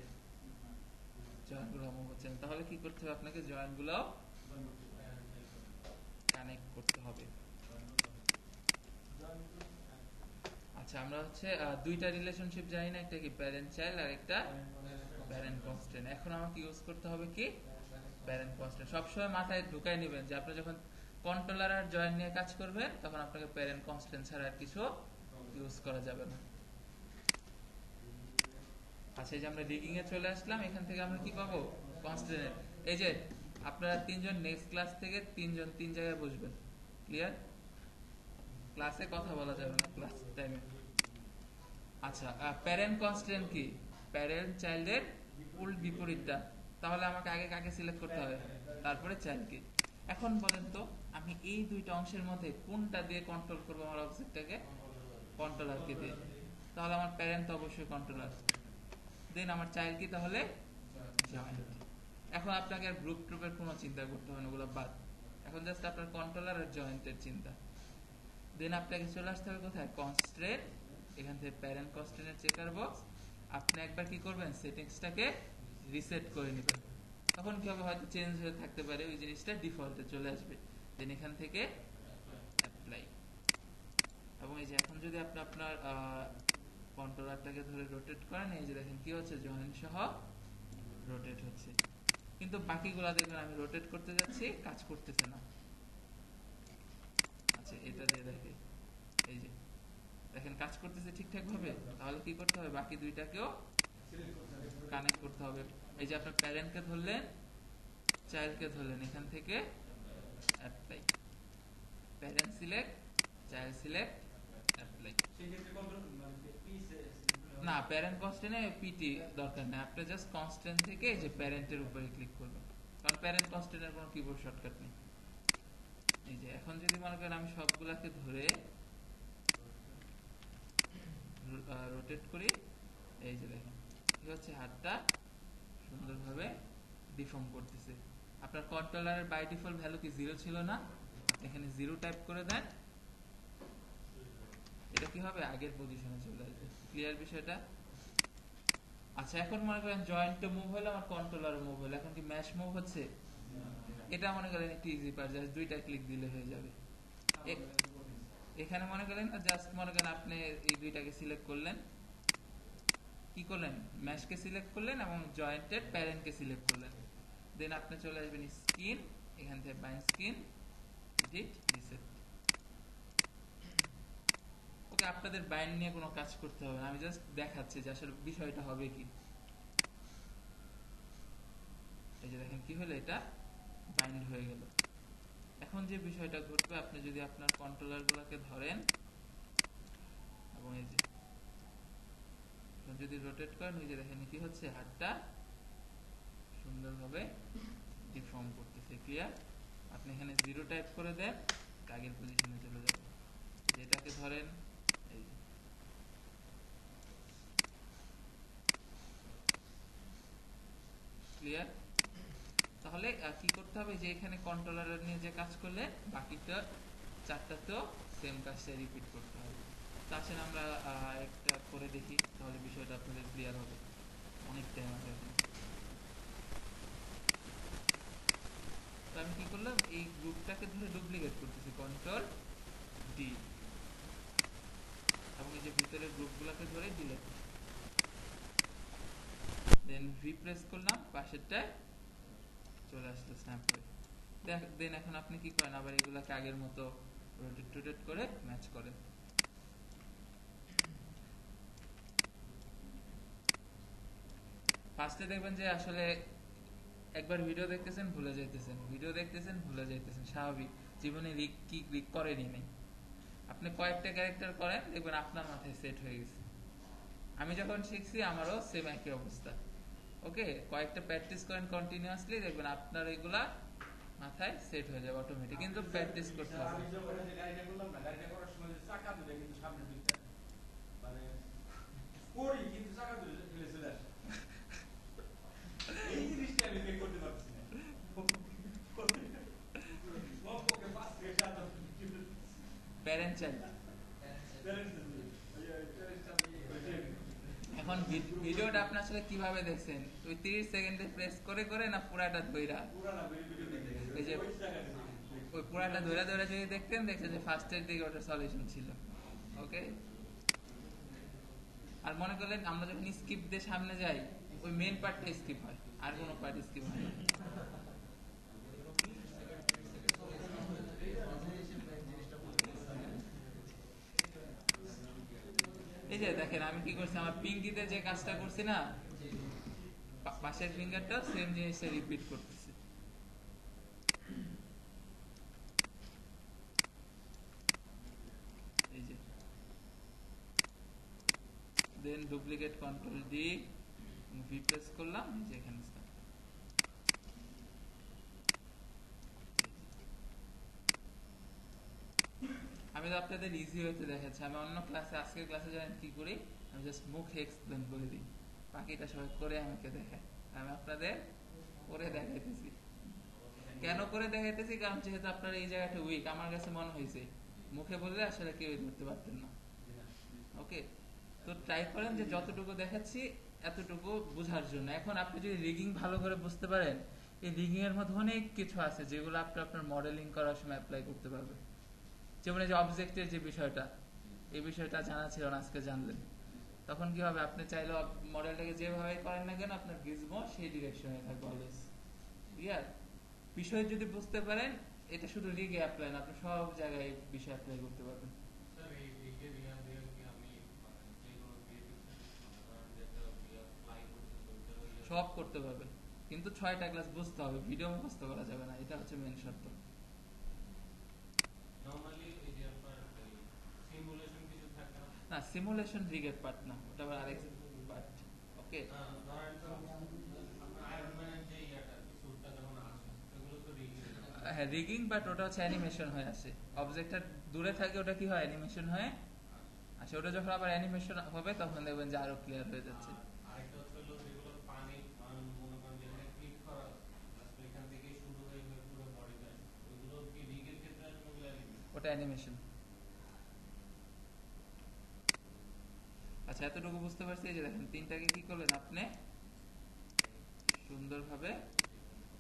জয়েন্টগুলো মুভ হচ্ছে, তাহলে কি করতে হবে? আপনাকে জয়েন্টগুলো কানেক্ট করতে হবে। আচ্ছা, আমরা হচ্ছে দুইটা রিলেশনশিপ জানি না, একটা কি প্যারেন্ট চাইল্ড আর একটা প্যারেন্ট কনস্ট্যান্ট। এখন আমাকে ইউজ করতে হবে কি? Parent constant. সবসময় মাথায় ঢুকাই নেবেন যে আপনি যখন কন্ট্রোলার আর জয়েন্ট নিয়ে কাজ করবেন তখন আপনাকে প্যারেন্ট কনস্ট্যান্ট ছাড়া আর কিছু ইউজ করা যাবে না। আচ্ছা, এই যে আমরা ডিগিং এ চলে আসলাম, এখান থেকে আমরা কি পাবো? কনস্ট্যান্ট। এই যে আপনারা তিনজন নেক্সট ক্লাস থেকে তিনজন তিন জায়গায় বসবেন, ক্লিয়ার? ক্লাসে কথা বলা যাবে না ক্লাস টাইমে। আচ্ছা, প্যারেন্ট কনস্ট্যান্ট কি? প্যারেন্ট চাইল্ডের উল্ট বিপরীতটা। তাহলে আমাকে আগে কাকে সিলেক্ট করতে হবে? তারপরে চাইল্ডকে। এখন বলেন তো, আমি এই দুইটা অংশের মধ্যে কোনটা দিয়ে কন্ট্রোল করবো আমার অবজেক্টটাকে? কন্ট্রোলারকে দিয়ে। তাহলে আমার প্যারেন্ট তো অবশ্যই কন্ট্রোলার, দেন আমার চাইল্ড কি? তাহলে জয়েন্ট। এখন আপনাকে আর গ্রুপ ট্রুপের কোনো চিন্তা করতে হবে না, ওগুলো বাদ। এখন জাস্ট আপনার কন্ট্রোলার আর জয়েন্টের চিন্তা। দেন আপনাকে চলে আসতে হবে কোথায়? কনস্ট্রেন্ট। এখান থেকে প্যারেন্ট কনস্ট্রেন্টের চেকার বক্স। আপনি একবার কি করবেন? সেটিংসটাকে রিসেট করে নেবেন। তখন কি হবে? হয়তো চেঞ্জ হয়ে থাকতে পারে, ওই জিনিসটা ডিফল্টে চলে আসবে। দেন এখান থেকে অ্যাপ্লাই। এবং এই যে এখন যদি আপনি আপনার কন্ট্রোলারটাকে ধরে রোটেট করেন, এই যে দেখেন কি হচ্ছে, জয়েন্ট সহ রোটেট হচ্ছে। কিন্তু বাকিগুলা দেখবেন আমি রোটেট করতে যাচ্ছি, কাজ করতেছে না। আচ্ছা, এটা দিয়ে দেখে, এই যে দেখেন কাজ করতেছে ঠিকঠাক ভাবে। তাহলে কি করতে হবে, বাকি দুইটাকেও কানেক্ট করতে হবে। এই যে আপনার প্যারেন্টকে ধরলেন, চাইল্ডকে ধরলেন, এখান থেকে apply, parent select, child select, apply. না, প্যারেন্ট কনস্ট্যান্টে পিটি দরকার নেই, আপনি জাস্ট কনস্ট্যান্ট থেকে এই যে প্যারেন্টের উপরে ক্লিক করবেন, কারণ প্যারেন্ট কনস্ট্যান্টের কোনো কিবোর্ড শর্টকাট নেই। এই যে এখন যদি মনে করেন আমি সবগুলাকে ধরে রোটেট করি, এই যে দেখেন কি হচ্ছে, হাতটা সুন্দরভাবে ডিফর্ম করতেছে। আপনার কন্ট্রোলারের বাই ডিফল্ট ভ্যালু কি 0 ছিল না, এখানে 0 টাইপ করে দেন, এটা কি হবে, আগের পজিশনে চলে আসবে। ক্লিয়ার বিষয়টা? আচ্ছা, এখন মনে করেন জয়েন্ট মুভ হলো, আমার কন্ট্রোলার মুভ হলো, এখন কি ম্যাশ মুভ হচ্ছে? এটা মনে করেন একটু ইজি পার, জাস্ট দুইটা ক্লিক দিলে হয়ে যাবে। এখানে মনে করেন জাস্ট মনে করেন আপনি এই দুইটাকে সিলেক্ট করলেন, কি করলেন, ম্যাশকে সিলেক্ট করলেন এবং জয়েন্টেড প্যারেন্টকে সিলেক্ট করলেন, দেন আপনি চলে আসবেন স্ক্রিন, এখান থেকে বাইন্ড স্ক্রিন, এডিট, রিসেট। ওকে, আপনাদের বাইন্ড নিয়ে কোনো কাজ করতে হবে না, আমি জাস্ট দেখাচ্ছি যে আসলে বিষয়টা হবে কি। এই যে দেখেন কি হলো, এটা বাইন্ড হয়ে গেল। এখন যে বিষয়টা ঘটবে, আপনি যদি আপনার কন্ট্রোলার গুলোকে ধরেন এবং এই যে যদি রোটেট করেন, এই যে দেখেন কি হচ্ছে, হাতটা সুন্দরভাবে ডিফর্ম করতেছে। ক্লিয়ার? আপনি এখানে 0 টাইপ করে দেন, আগের পজিশনে চলে যাবে। যেটাকে ধরেন, এই ক্লিয়ার? তাহলে কি করতে হবে, যে এখানে কন্ট্রোলার নিয়ে যে কাজ করলে বাকিটা চারটাতেও সেম কাজটা রিপিট করতে হবে। তা আসেন আমরা একটা করে দেখি, তাহলে বিষয়টা আপনাদের ক্লিয়ার হবে। অনেক টাইম আছে এখন। তো আমি কি করলাম, এই গ্রুপটাকে ধরে ডুপ্লিকেট করতেছি, কন্ট্রোল ডি, এবং এই যে ভিতরের গ্রুপগুলোকে ধরে ডিলিট, দেন রিপ্রেস করলাম, পাশেরটায় চলে আসলো স্ন্যাপ হয়ে। দেন এখন আপনি কি করেন, আবার এগুলাকে আগের মতো রোটেট করে ম্যাচ করেন। ফার্স্টে দেখবেন যে আসলে একবার ভিডিও দেখতেছেন ভুলে যাইতেছেন, ভিডিও দেখতেছেন ভুলে যাইতেছেন, স্বাভাবিক, জীবনে ক্লিক করেনি নাই। আপনি কয়েকটা ক্যারেক্টার করেন, দেখবেন আপনার মাথায় সেট হয়ে গেছে। আমি যখন শিখছি আমারও সেম একই অবস্থা। ওকে, কয়েকটা প্র্যাকটিস করেন কন্টিনিউয়াসলি, দেখবেন আপনার এগুলা মাথায় সেট হয়ে যাবে অটোমেটিক, কিন্তু প্র্যাকটিস করতে হবে। আমি যখন গাড়িটা করলাম না, গাড়িটা করার সময় যে চাকা দুটো কিন্তু সামনে দুইটা, মানে করি কিন্তু চাকা দুটো ফেলে চলে আসে, এই জিনিসটা আমি করতে পারছি না। প্যারেন্ট চাইল্ড, এখন ভিডিওটা আপনি আসলে কিভাবে দেখছেন, ওই 30 সেকেন্ডে প্রেস করে করে না পুরাটা ধইরা? এই যে ওই পুরাটা ধইরা ধইরা যদি দেখতেন, দেখছেন যে ফার্স্টের দিকে ওটা সলিউশন ছিল। ওকে, আর মনে করলেন আমরা যখন স্কিপ দিয়ে সামনে যাই, ওই মেন পার্টটা স্কিপ হয়, আর কোনো পার্ট স্কিপ হয় না। এই যে দেখেন আমি কি করছি, আমার পিঙ্কিতে যে কাজটা করছি না, পাশের ফিঙ্গারটা সেম জিনিসটা রিপিট করতেছি। এই যে then duplicate, control D, V press করলাম, এই যে এখানে আমি তো আপনাদের ইজি হতে দেখাচ্ছি। আমি অন্য ক্লাসে, আজকের ক্লাসে জানেন কি করি, আমি জাস্ট মুখে এক্সপ্লেন করে দিই, বাকিটা সবাই করে আমাকে দেখায়। আমি আপনাদের করে দেখাইতেছি। কেন করে দেখাইতেছি, কারণ যেহেতু আপনার এই জায়গাটা উইক, আমার কাছে মনে হয়েছে মুখে বললে আসলে কেউ ধরতে পারতেন না। ওকে, তো ট্রাই করেন যে যতটুকু দেখাচ্ছি এতটুকু বোঝার জন্য। এখন আপনি যদি রিগিং ভালো করে বুঝতে পারেন, এই রিগিং এর মধ্যে অনেক কিছু আছে যেগুলো আপনি আপনার মডেলিং করার সময় অ্যাপ্লাই করতে পারবেন। যেমন এই যে অবজেক্টের যে বিষয়টা, এই বিষয়টা জানা ছিল না, আজকে জানলেন। তখন কি হবে, আপনি চাইলে মডেলটাকে যেভাবে করেন না কেন আপনার গিজমো সেই ডিরেকশনে থাকবে অলওয়েজ। ক্লিয়ার? বিষয় যদি বুঝতে পারেন, এটা শুধু রিগে অ্যাপ্লাই না, আপনি সব জায়গায় বিষয় অ্যাপ্লাই করতে পারবেন। সব করতে পারবেন, কিন্তু 6টা ক্লাস বুঝতে হবে, ভিডিও মুখস্থ করা যাবে না, এটা হচ্ছে মেন শর্ত। না, সিমুলেশন রিগের পার্ট না, ওটা আবার আরেক পার্ট। ওকে, হ্যাঁ রিগিং, বাট ওটা হচ্ছে অ্যানিমেশন হয়ে আসে। অবজেক্টটা দূরে থাকে, ওটা কি হয়, অ্যানিমেশন হয়ে আসে। ওটা যখন আবার অ্যানিমেশন হবে তখন দেখবেন যে আরো ক্লিয়ার হয়ে যাচ্ছে। ওটা অ্যানিমেশন। আচ্ছা, এতটুকু বুঝতে পারছি। এই যে দেখেন, তিনটাকে কি করলেন আপনি সুন্দরভাবে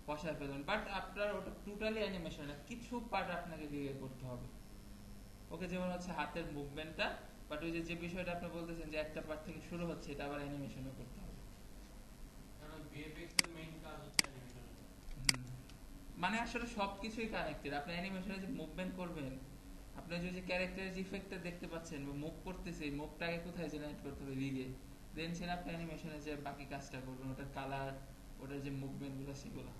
বসায় ফেলবেন, বাট আপনার ওটা টোটালি অ্যানিমেশন না, কিছু পার্ট আপনাকে রিগে করতে হবে। ওকে, যেমন হচ্ছে হাতের মুভমেন্টটা, বাট ওই যে বিষয়টা আপনি বলতেছেন যে একটা পার্ট থেকে শুরু হচ্ছে, এটা আবার অ্যানিমেশনও করতে হবে। মানে আসলে সবকিছুই কানেক্টেড। আপনি অ্যানিমেশনে যে মুভমেন্ট করবেন, আপনি যে ক্যারেক্টারের যে ইফেক্টটা দেখতে পাচ্ছেন বা মুভ করতেছে, এই মুভটাকে কোথায় জেনারেট করতে হবে, রিগে। দেন সেটা আপনি অ্যানিমেশনে যে বাকি কাজটা করবেন, ওটার কালার, ওটার যে মুভমেন্টগুলো সেগুলো।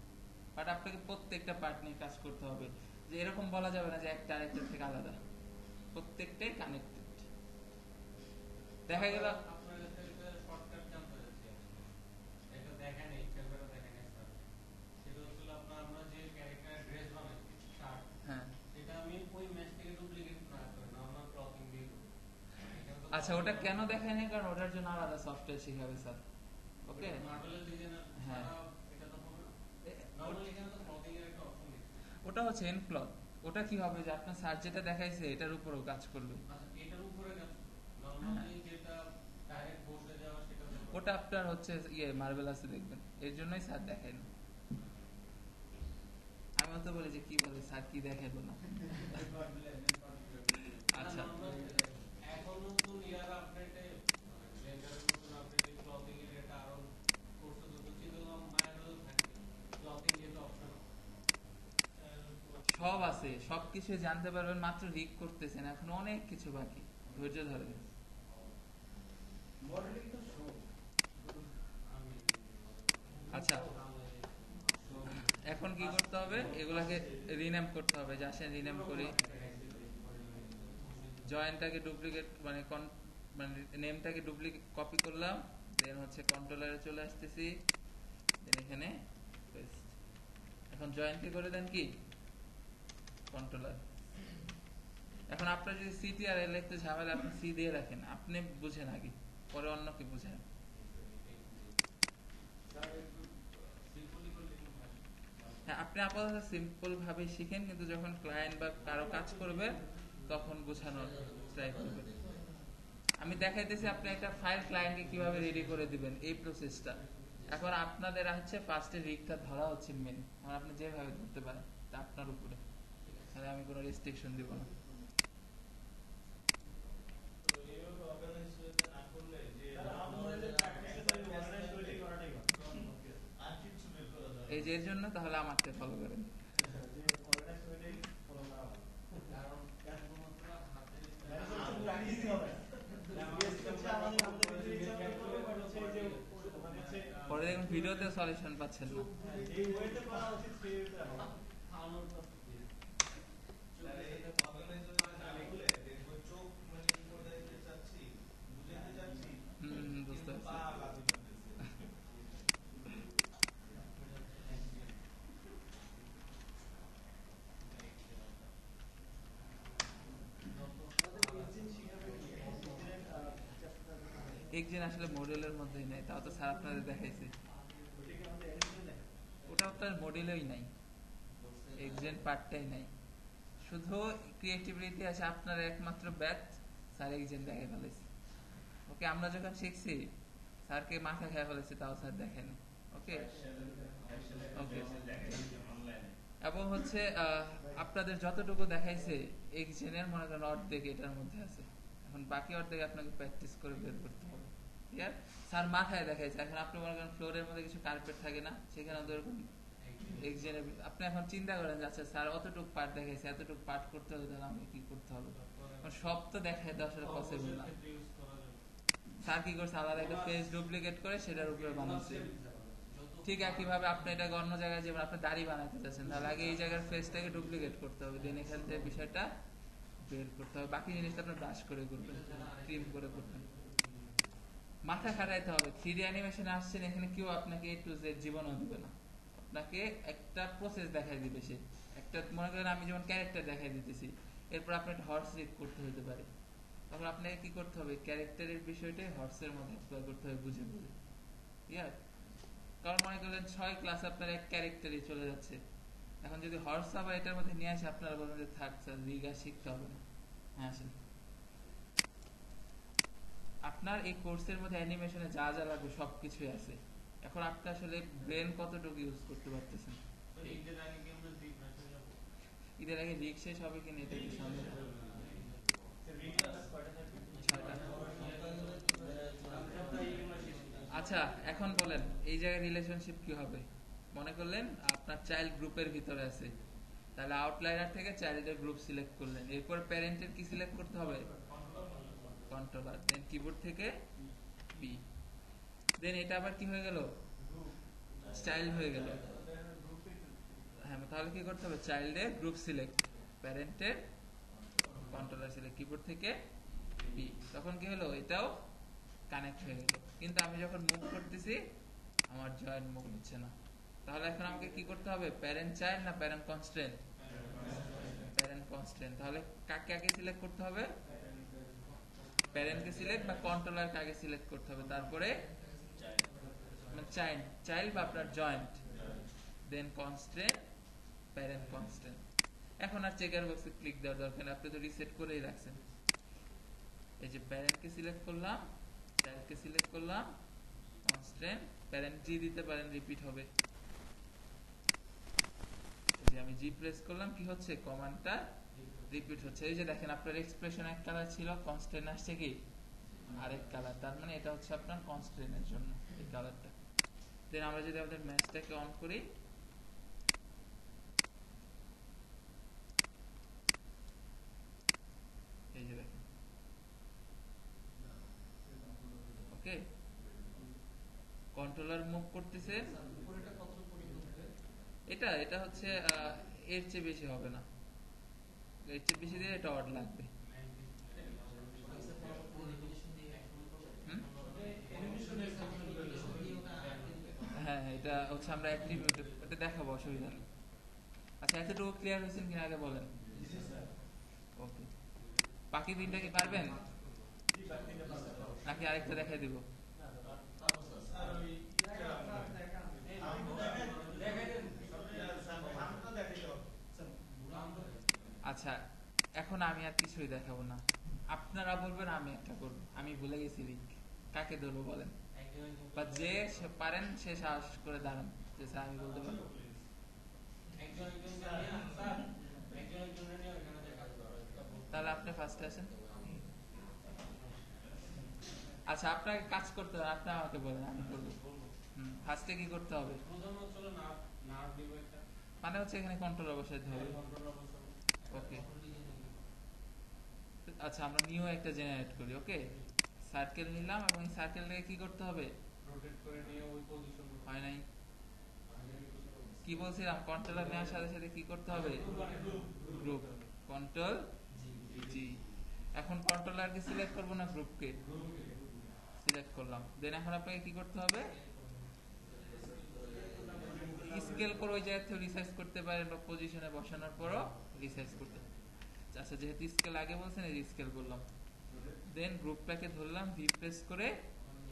বাট আপনাকে প্রত্যেকটা পার্ট নিয়ে কাজ করতে হবে, যে এরকম বলা যাবে না যে একটা আরেকটার থেকে আলাদা, প্রত্যেকটাই কানেক্টেড। দেখা গেল হ্যাঁ, আচ্ছা ওটা কেন দেখায় না, কারণ ওটার জন্য আলাদা সফটওয়্যার শিখাবে স্যার। ওকে, হ্যাঁ ওটা হচ্ছে এনক্লথ। ওটা কি হবে যে আপনার স্যার যেটা দেখাইছে এটার উপরেও কাজ করবে। হ্যাঁ, ওটা আপনার হচ্ছে ইয়ে মার্বেলাসে দেখবেন, এর জন্যই স্যার দেখায় না। আমি তো বলি যে কি বলে স্যার, কি দেখাইলো না। আচ্ছা, সব আছে, সবকিছু জানতে পারবেন, মাত্র রিক করতেছেন, এখন অনেক কিছু বাকি, ধৈর্য ধরেন। আচ্ছা, এখন কি করতে হবে, এগুলাকে রিনেম করতে হবে। যে আসেন রিনেম করি, জয়েন্টটাকে ডুপ্লিকেট মানে মানে নেমটাকে ডুপ্লিকেট কপি করলাম, দেন হচ্ছে কন্ট্রোলারে চলে আসতেছি, দেন এখানে পেস্ট। এখন জয়েন্টে করে দেন কি কন্ট্রোলার। এখন আপনার যদি সিটি আর এল লিখতে ঝামেলা, আপনি সি দিয়ে রাখেন, আপনি বুঝেন আগে, পরে অন্যকে বুঝেন। হ্যাঁ, আপনি আপাতত সিম্পল ভাবে শিখেন, কিন্তু যখন ক্লায়েন্ট বা কারো কাজ করবে তখন বোঝানোর ট্রাই করবেন। আমি দেখাইতেছি আপনি একটা ফাইল ক্লায়েন্টকে কিভাবে রেডি করে দিবেন, এই প্রসেসটা। এখন আপনাদের হচ্ছে ফার্স্টে রিগটা ধরা হচ্ছে মেন, আর আপনি যেভাবে ধরতে পারেন তা আপনার উপরে, তাহলে আমি কোনো রেস্ট্রিকশন দিব না। এই যে এর জন্য তাহলে আমাকে ফলো করেন। পরে দেখুন ভিডিওতে সলিউশন পাচ্ছেন না। বুঝতে পারছি। একজন আসলে মডেলের মধ্যেই নাই, তাও তো স্যার আপনাদের দেখাইছে। ওটা আপনার মডেলেই নাই, এক্সেন পার্টটাই নাই, শুধু ক্রিয়েটিভিটি আছে আপনার একমাত্র ব্যাচ, স্যার এক্সেন দেখে ফেলেছে। ওকে, আমরা যখন শিখছি স্যারকে মাথা খেয়ে ফেলেছে, তাও স্যার দেখেনি। ওকে ওকে, এবং হচ্ছে আপনাদের যতটুকু দেখাইছে এক্সেনের মনে করেন অর্ধেক এটার মধ্যে আছে, এখন বাকি অর্ধেক আপনাকে প্র্যাকটিস করে বের করতে হবে। ক্লিয়ার? স্যার মাথায় দেখাইছে, এখন আপনি মনে করেন ফ্লোরের মধ্যে কিছু কার্পেট থাকে না, সেখানে তো এরকম আপনি এখন চিন্তা করেন যে আচ্ছা স্যার অতটুকু পার্ট দেখাইছে, এতটুকু পার্ট করতে হবে, তাহলে আমাকে কি করতে হবে? সব তো দেখাই দেওয়া আসলে পসিবল না। স্যার কি করছে, আলাদা একটা পেজ ডুপ্লিকেট করে সেটার উপরে বানাচ্ছে। ঠিক একইভাবে আপনি এটা অন্য জায়গায় যেমন আপনি দাড়ি বানাতে চাচ্ছেন, তাহলে আগে এই জায়গার ফেসটাকে ডুপ্লিকেট করতে হবে, দেন এখান থেকে বিষয়টা বের করতে হবে। বাকি জিনিসটা আপনি ব্রাশ করে করবেন, ক্রিম করে করবেন। মাথা খাটাইতে হবে। 3D অ্যানিমেশনে আসছেন, এখানে কেউ আপনাকে A to Z জীবনও দিবে না, আপনাকে একটা প্রসেস দেখাই দিবে। সে একটা মনে করেন আমি যেমন ক্যারেক্টার দেখাই দিতেছি, এরপর আপনি একটা হর্স রিড করতে হতে পারে, তখন আপনাকে কি করতে হবে, ক্যারেক্টারের বিষয়টাই হর্সের মধ্যে অ্যাপ্লাই করতে হবে বুঝে বুঝে। ইয়ার কারণ মনে করলেন 6 ক্লাস আপনার এক ক্যারেক্টারই চলে যাচ্ছে, এখন যদি হর্স আবার এটার মধ্যে নিয়ে আসে, আপনারা বলেন যে থাক স্যার রিগ আর শিখতে হবে না। হ্যাঁ আসেন, আপনার এই কোর্সের মধ্যে অ্যানিমেশনে যা যা লাগবে সবকিছুই আছে। এখন আপনি আসলে ব্রেন কতটুকু ইউজ করতে পারতেছেন? ঈদের আগে রিগ শেষ হবে কিনা এটা কি সন্দেহ? আচ্ছা এখন বলেন এই জায়গায় রিলেশনশিপ কি হবে? মনে করলেন আপনার চাইল্ড গ্রুপের ভিতরে আছে, তাহলে আউটলাইনার থেকে চাইল্ডের গ্রুপ সিলেক্ট করলেন, এরপর প্যারেন্টের কি সিলেক্ট করতে হবে? কন্ট্রোলার, দেন কিবোর্ড থেকে পি, দেন এটা আবার কি হয়ে গেল? চাইল্ড হয়ে গেল। হ্যাঁ তাহলে কি করতে হবে? চাইল্ডের গ্রুপ সিলেক্ট, প্যারেন্টের কন্ট্রোলার সিলেক্ট, কিবোর্ড থেকে পি, তখন কি হলো? এটাও কানেক্ট হয়ে গেল। কিন্তু আমি যখন মুভ করতেছি আমার জয়েন্ট মুভ হচ্ছে না, তাহলে এখন আমাকে কি করতে হবে? প্যারেন্ট চাইল্ড না প্যারেন্ট কনস্ট্রেন্ট? Parent constraint. তাহলে কাকে আগে সিলেক্ট করতে হবে? প্যারেন্টকে সিলেক্ট বা কন্ট্রোলারকে আগে সিলেক্ট করতে হবে, তারপরে চাইল্ড, চাইল্ড বা আপনার জয়েন্ট, দেন কনস্ট্রেন্ট, প্যারেন্ট কনস্ট্রেন্ট। এখন আর চেকার বক্সে ক্লিক দেওয়ার দরকার নেই, আপনি তো রিসেট করেই রাখছেন। এই যে প্যারেন্টকে সিলেক্ট করলাম, চাইল্ডকে সিলেক্ট করলাম, কনস্ট্রেন্ট, প্যারেন্ট জি দিতে পারেন, রিপিট হবে। যে আমি জি প্রেস করলাম, কি হচ্ছে? কমান্ডটা রিপিট হচ্ছে। এই যে দেখেন আপনার এক্সপ্রেশন এক কালার ছিল, কনস্ট্রেন্ট আসছে কি আরেক কালার, তার মানে এটা হচ্ছে আপনার কনস্ট্রেন্টের জন্য এই কালারটা। দেন আমরা যদি আমাদের ম্যাচটাকে অন করি, এই যে দেখেন, ওকে কন্ট্রোলার মুভ করতেছে। এটা এটা হচ্ছে এর চেয়ে বেশি হবে না, এর চেয়ে বেশি দিলে এটা অড লাগবে। হ্যাঁ এটা হচ্ছে আমরা অ্যাট্রিবিউট এটা দেখাবো, অসুবিধা নেই। আচ্ছা এতটুকু ক্লিয়ার হয়েছেন কিনা আগে বলেন। ওকে, বাকি তিনটা কি পারবেন নাকি আরেকটা দেখাই দিব? আচ্ছা এখন আমি আর কিছুই দেখাবো না, আপনারা বলবেন আমি একটা করবো। আমি ভুলে গেছি লিঙ্ক, কাকে ধরবো বলেন? বা যে পারেন সে সাহস করে দাঁড়ান যে স্যার আমি বলতে পারবো। তাহলে আপনি ফার্স্টে আসেন। আচ্ছা আপনাকে কাজ করতে হবে, আপনি আমাকে বলেন আমি করবো। ফার্স্টে কি করতে হবে? মানে হচ্ছে এখানে কন্ট্রোলার বসাইতে হবে। ওকে আচ্ছা আমরা নিউ একটা জেনারেট করি। ওকে সার্কেল নিলাম এবং এই সার্কেলটাকে কি করতে হবে? রোটেট করে নিয়ে ওই পজিশন হয় নাই। কি বলছিলাম? কন্ট্রোলার নেওয়ার সাথে সাথে কি করতে হবে? গ্রুপ, কন্ট্রোল জি। এখন কন্ট্রোলারকে সিলেক্ট করব না গ্রুপকে? সিলেক্ট করলাম। দেন এখন আপনাকে কি করতে হবে? স্কেল করে ওই জায়গা থেকে রিসাইজ করতে পারেন বা পজিশনে বসানোর পরও রিসাইজ করতে। আচ্ছা যেহেতু স্কেল আগে বলছেন এই স্কেল করলাম, দেন গ্রুপটাকে ধরলাম, ভি প্রেস করে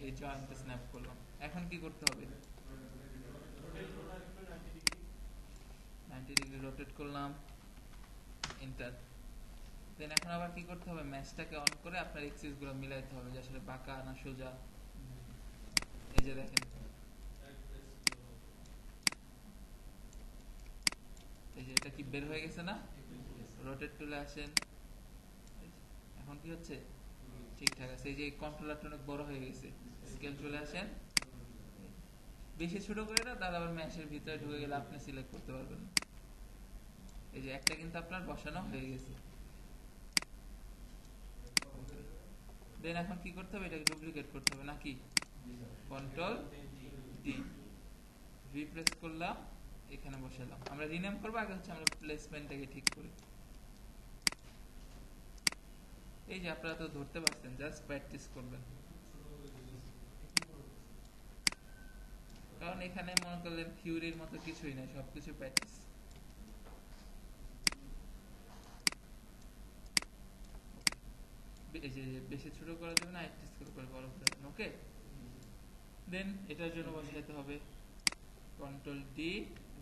এই জয়েন্টে স্ন্যাপ করলাম। এখন কি করতে হবে? 90 ডিগ্রি রোটেট করলাম, এন্টার। দেন এখন আবার কি করতে হবে? ম্যাচটাকে অন করে আপনার এক্সিস গুলো মিলাইতে হবে যে আসলে বাঁকা না সোজা। এই যে দেখেন এই যে এটা কি বের হয়ে গেছে না? রোটেট টুলে আসেন, এখন কি হচ্ছে? ঠিকঠাক আছে। এই যে কন্ট্রোলারটা অনেক বড় হয়ে গেছে, স্কেল চলে আসেন, বেশি ছোট করে না, তাহলে আবার ম্যাশের ভিতরে ঢুকে গেলে আপনি সিলেক্ট করতে পারবেন। এই যে একটা কিন্তু আপনার বসানো হয়ে গেছে। দেন এখন কি করতে হবে, এটাকে ডুপ্লিকেট করতে হবে নাকি, কন্ট্রোল ডি, রিপ্লেস করলাম, এখানে বসালাম। আমরা রিনেম করবো, আগে হচ্ছে আমরা প্লেসমেন্টটাকে ঠিক করি। এই যে আপনারা তো ধরতে পারছেন, জাস্ট প্র্যাকটিস করবেন, কারণ এখানে মনে করলেন থিওরির মতো কিছুই নাই, সবকিছু প্র্যাকটিস। এই যে বেশি ছোট করা যাবে না, একটু স্কেল করে বড় করে দেবেন। ওকে, দেন এটার জন্য বসাইতে হবে কন্ট্রোল ডি,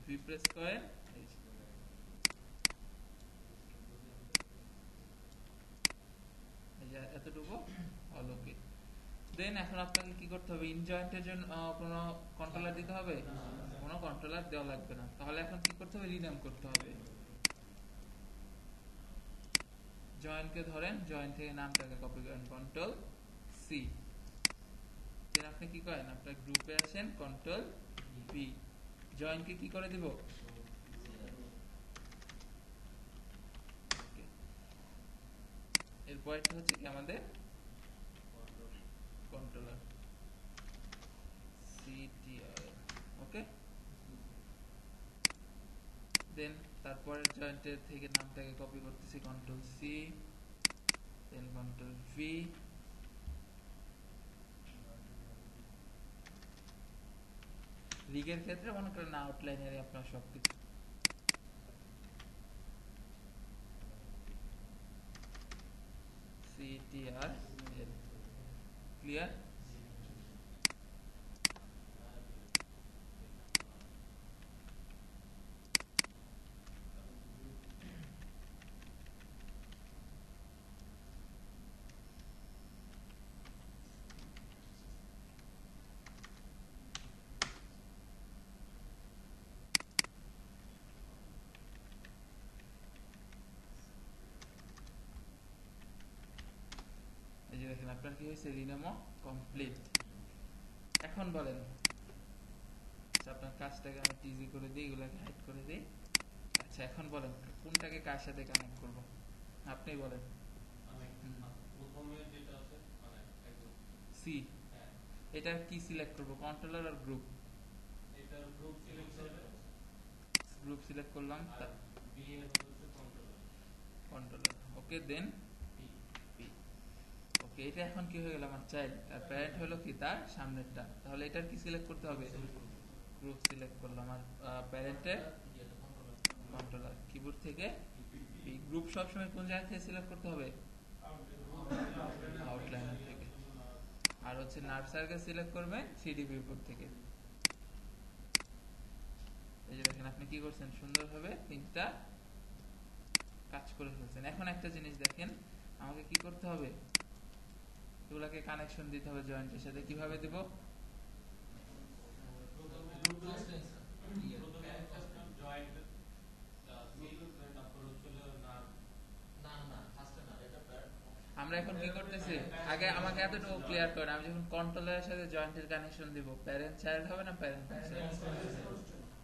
রিপ্লেস করেন, এই যে এতটুকু অল। ওকে, দেন এখন আপনাকে কি করতে হবে, ইনজয়েন্টের জন্য কোনো কন্ট্রোলার দিতে হবে, কোনো কন্ট্রোলার দেওয়া লাগবে না। তাহলে এখন কি করতে হবে, রিনেম করতে হবে। জয়েন্টকে ধরেন, জয়েন্ট থেকে নামটাকে কপি করেন, কন্ট্রোল সি, দেন আপনি কি করেন, আপনার গ্রুপে আসেন, কন্ট্রোল বি, জয়েন্টকে কি করে দিব, এরপরটা হচ্ছে কি আমাদের কন্ট্রোলার সিটিআর। ওকে, দেন তারপরের জয়েন্টের থেকে নামটাকে কপি করতেছি, কন্ট্রোল সি, দেন কন্ট্রোল ভি, রিগের ক্ষেত্রে মনে করেন আউটলাইনারে আপনার সবকিছু, সিটিআর ক্লিয়ার। এই যে দেখেন আপনার কি হয়েছে, রিনেমও কমপ্লিট। এখন বলেন, আপনার কাজটাকে আমি টিজি করে দিই, এগুলাকে হাইড করে দিই। আচ্ছা এখন বলেন কোনটাকে কার সাথে কানেক্ট করব, আপনি বলেন। সি, এটা কি সিলেক্ট করব, কন্ট্রোলার আর গ্রুপ? এটা গ্রুপ সিলেক্ট করবে, গ্রুপ সিলেক্ট করলাম, বি এর হচ্ছে কন্ট্রোলার। ওকে, দেন পি। ওকে, এটা এখন কি হয়ে গেল, আমার চাইল্ড, আর প্যারেন্ট হলো কি তার সামনেরটা। তাহলে এটার কি সিলেক্ট করতে হবে, গ্রুপ সিলেক্ট করলাম, আর প্যারেন্টের কন্ট্রোলার, কিবোর্ড থেকে পি। গ্রুপ সবসময় কোন জায়গা থেকে সিলেক্ট করতে হবে, আউটলাইনার থেকে। আর হচ্ছে নার্ভ সার্কেল সিলেক্ট করবেন থ্রিডি ভিউপোর্ট থেকে। এই যে দেখেন আপনি কি করছেন, সুন্দরভাবে তিনটা কাজ করে ফেলছেন। এখন একটা জিনিস দেখেন, আমাকে কি করতে হবে, এগুলাকে কানেকশন দিতে হবে জয়েন্টের সাথে। কিভাবে দিব, আমরা এখন কি করতেছি, আগে আমাকে এতটুকু ক্লিয়ার করেন, আমি যখন কন্ট্রোলারের সাথে জয়েন্টের কানেকশন দিব, প্যারেন্ট চাইল্ড হবে না প্যারেন্ট কনস্ট্যান্ট,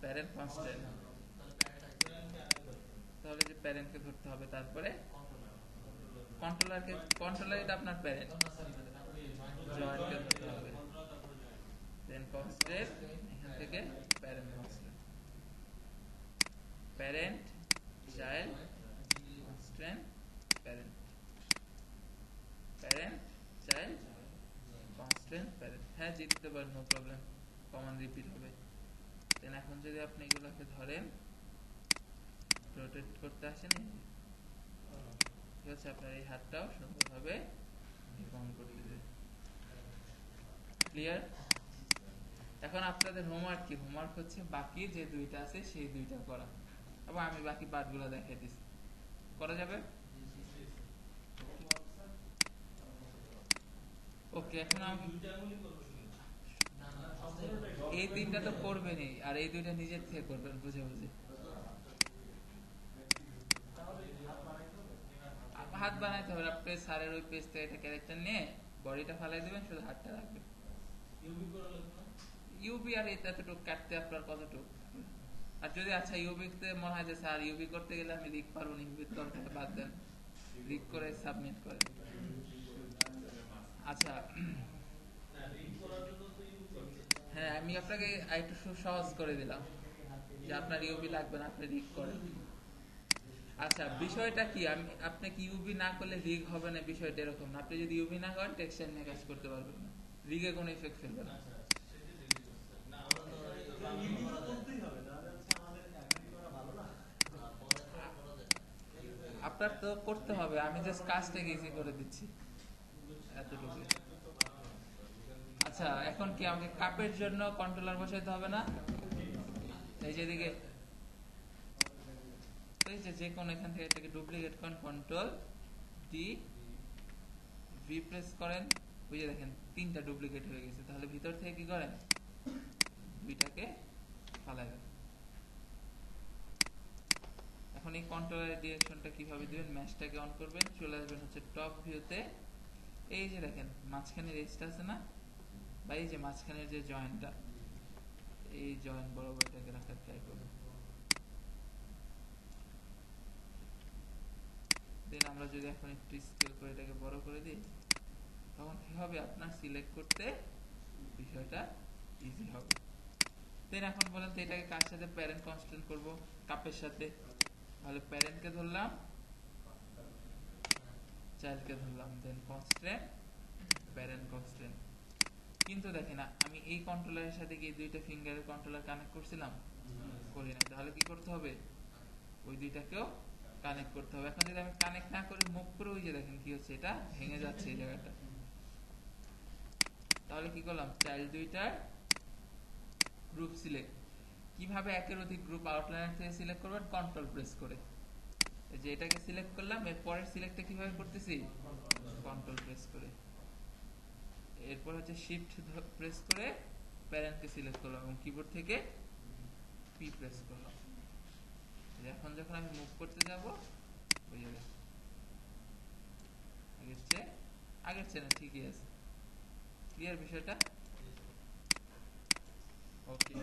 প্যারেন্ট কনস্ট্যান্ট, তাহলে যে প্যারেন্টকে ধরতে হবে, তারপরে কন্ট্রোলারকে, কন্ট্রোলারটা আপনার প্যারেন্ট, জয়েন্টকে ধরতে হবে, দেন কনস্ট্যান্ট, এখান থেকে parent constant, parent child constant parent, parent child constant parent. হ্যাঁ জিততে পারেন, নো প্রবলেম, কমান রিপিট হবে। দেন এখন যদি আপনি এগুলোকে ধরেন, রোটেট করতে আসেন, হচ্ছে আপনার এই হাতটাও সুন্দরভাবে ডিফর্ম করতে দেবে। ক্লিয়ার? এখন আপনাদের হোমওয়ার্ক কি, হোমওয়ার্ক হচ্ছে বাকি যে দুইটা আছে সেই দুইটা করা, এবং আমি বাকি পার্টগুলো দেখাই দিচ্ছি, করা যাবে? ওকে, এখন এই তিনটা তো করবেনই, আর এই দুইটা নিজের থেকে করবেন বুঝে বুঝে। হাত বানাইতে হবে, আপনি স্যারের ওই পেজ থেকে একটা ক্যারেক্টার নিয়ে বডিটা ফালাই দিবেন, শুধু হাতটা রাখবেন। ইউবি আর এতটুকু কাটতে আপনার কতটুকু, আর যদি আচ্ছা ইউবিতে মনে হয় যে স্যার ইউবি করতে গেলে আমি রিক পারবো না, ইউবির দরকার বাদ দেন, রিক করে সাবমিট করেন। আচ্ছা হ্যাঁ, আমি আপনাকে একটু সহজ করে দিলাম যে আপনার ইউবি লাগবে না, আপনি রিক করেন। আচ্ছা বিষয়টা কি, আপনি কি ইউবি না করলে রিগ হবে না, বিষয়টা এরকম না। আপনি যদি ইউবি না করেন টেক্সচার নিয়ে কাজ করতে পারবেন না, রিগে কোনো ইফেক্ট ফেলবে না। আপনার তো করতে হবে, আমি জাস্ট কাজটাকে ইজি করে দিচ্ছি এতটুকু। আচ্ছা এখন কি আমাকে কাপের জন্য কন্ট্রোলার বসাইতে হবে না? এই যেদিকে এই যে কোনো এখান থেকে এটাকে ডুপ্লিকেট করেন, কন্ট্রোল ডি ভি প্রেস করেন, ওই যে দেখেন তিনটা ডুপ্লিকেট হয়ে গেছে। তাহলে ভিতর থেকে কি করেন, দুইটাকে ফালাই দেন। এখন এই কন্ট্রোলের ডিরেকশনটা কিভাবে দিবেন, ম্যাশটাকে অন করবেন, চলে আসবেন হচ্ছে টপ ভিউতে। এই যে দেখেন মাঝখানের এজটা আছে না, বা এই যে মাঝখানের যে জয়েন্টটা, এই জয়েন্ট বরাবর এটাকে রাখার ট্রাই করবেন। দেন আমরা যদি এখন একটু স্কেল করে এটাকে বড় করে দিই, তখন কি হবে, আপনার সিলেক্ট করতে বিষয়টা ইজি হবে। দেন এখন বলেন তো এটাকে কার সাথে প্যারেন্ট কনস্ট্যান্ট করব, কাপের সাথে। তাহলে প্যারেন্টকে ধরলাম, চাইল্ডকে ধরলাম, দেন কনস্ট্যান্ট প্যারেন্ট কনস্ট্যান্ট। কিন্তু দেখেন আমি এই কন্ট্রোলারের সাথে কি দুইটা ফিঙ্গারের কন্ট্রোলার কানেক্ট করছিলাম, করি না। তাহলে কি করতে হবে, ওই দুইটাকেও কানেক্ট করতে হবে। এখন যদি আমি কানেক্ট না করে মুভ করে, ওই যে দেখেন কি হচ্ছে, এটা ভেঙে যাচ্ছে এই জায়গাটা। তাহলে কি করলাম, চাইল্ড দুইটার গ্রুপ সিলেক্ট। কিভাবে একের অধিক গ্রুপ আউটলাইনার থেকে সিলেক্ট করবেন, কন্ট্রোল প্রেস করে। যে এটাকে সিলেক্ট করলাম, এর পরের সিলেক্টটা কিভাবে করতেছি, কন্ট্রোল প্রেস করে। এরপর হচ্ছে শিফট প্রেস করে প্যারেন্টকে সিলেক্ট করলাম এবং কিবোর্ড থেকে পি প্রেস করলাম। এখন যখন আমি মুভ করতে যাব, ওই জায়গায় আগের চেয়ে না ঠিকই আছে। ক্লিয়ার বিষয়টা? ওকে,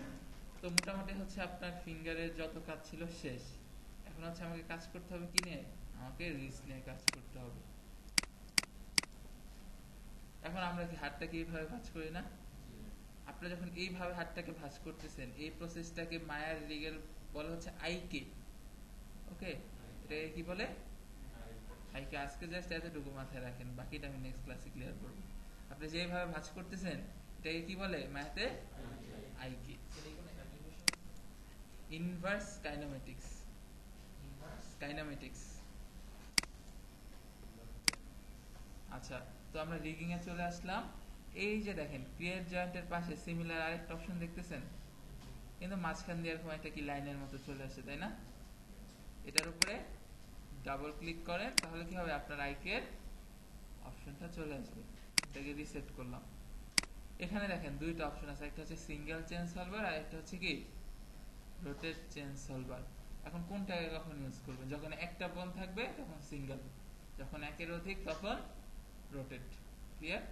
তো মোটামুটি হচ্ছে আপনার ফিঙ্গারের যত কাজ ছিল শেষ। এখন হচ্ছে আমাকে কাজ করতে হবে কি নিয়ে, আমাকে রিস্ট নিয়ে কাজ করতে হবে। এখন আমরা কি হাতটাকে এইভাবে ভাঁজ করি না, আপনারা যখন এইভাবে হাতটাকে ভাঁজ করতেছেন, এই প্রসেসটাকে মায়ার রিগেল বলা হচ্ছে আইকে। ওকে, এটাকে কি বলে, আইকে। আজকে জাস্ট এতটুকু মাথায় রাখেন, বাকিটা আমি নেক্সট ক্লাসে ক্লিয়ার করবো। আপনি যেভাবে ভাঁজ করতেছেন এটাকে কি বলে মায়াতে, আইকে। Inverse kinematics, kinematics. আচ্ছা, তো আমরা রিগিং এ চলে আসলাম। এই যে দেখেন ক্রিয়েট জয়েন্টের পাশে সিমিলার আরেকটা অপশন দেখতেছেন, কিন্তু মাঝখান দিয়ে এরকম একটা কি লাইনের মতো চলে আসে, তাই না? এটার উপরে ডাবল ক্লিক করেন, তাহলে কি হবে, আপনার আইকের অপশনটা চলে আসবে। এটাকে রিসেট করলাম। এখানে দেখেন দুইটা অপশন আছে, একটা হচ্ছে সিঙ্গেল চেঞ্জ সলভার আর একটা হচ্ছে কি রোটেট চেঞ্জ সলভার। এখন কোনটাকে কখন ইউজ করবেন, যখন একটা বোন থাকবে তখন সিঙ্গেল, যখন একের অধিক তখন রোটেট। ক্লিয়ার?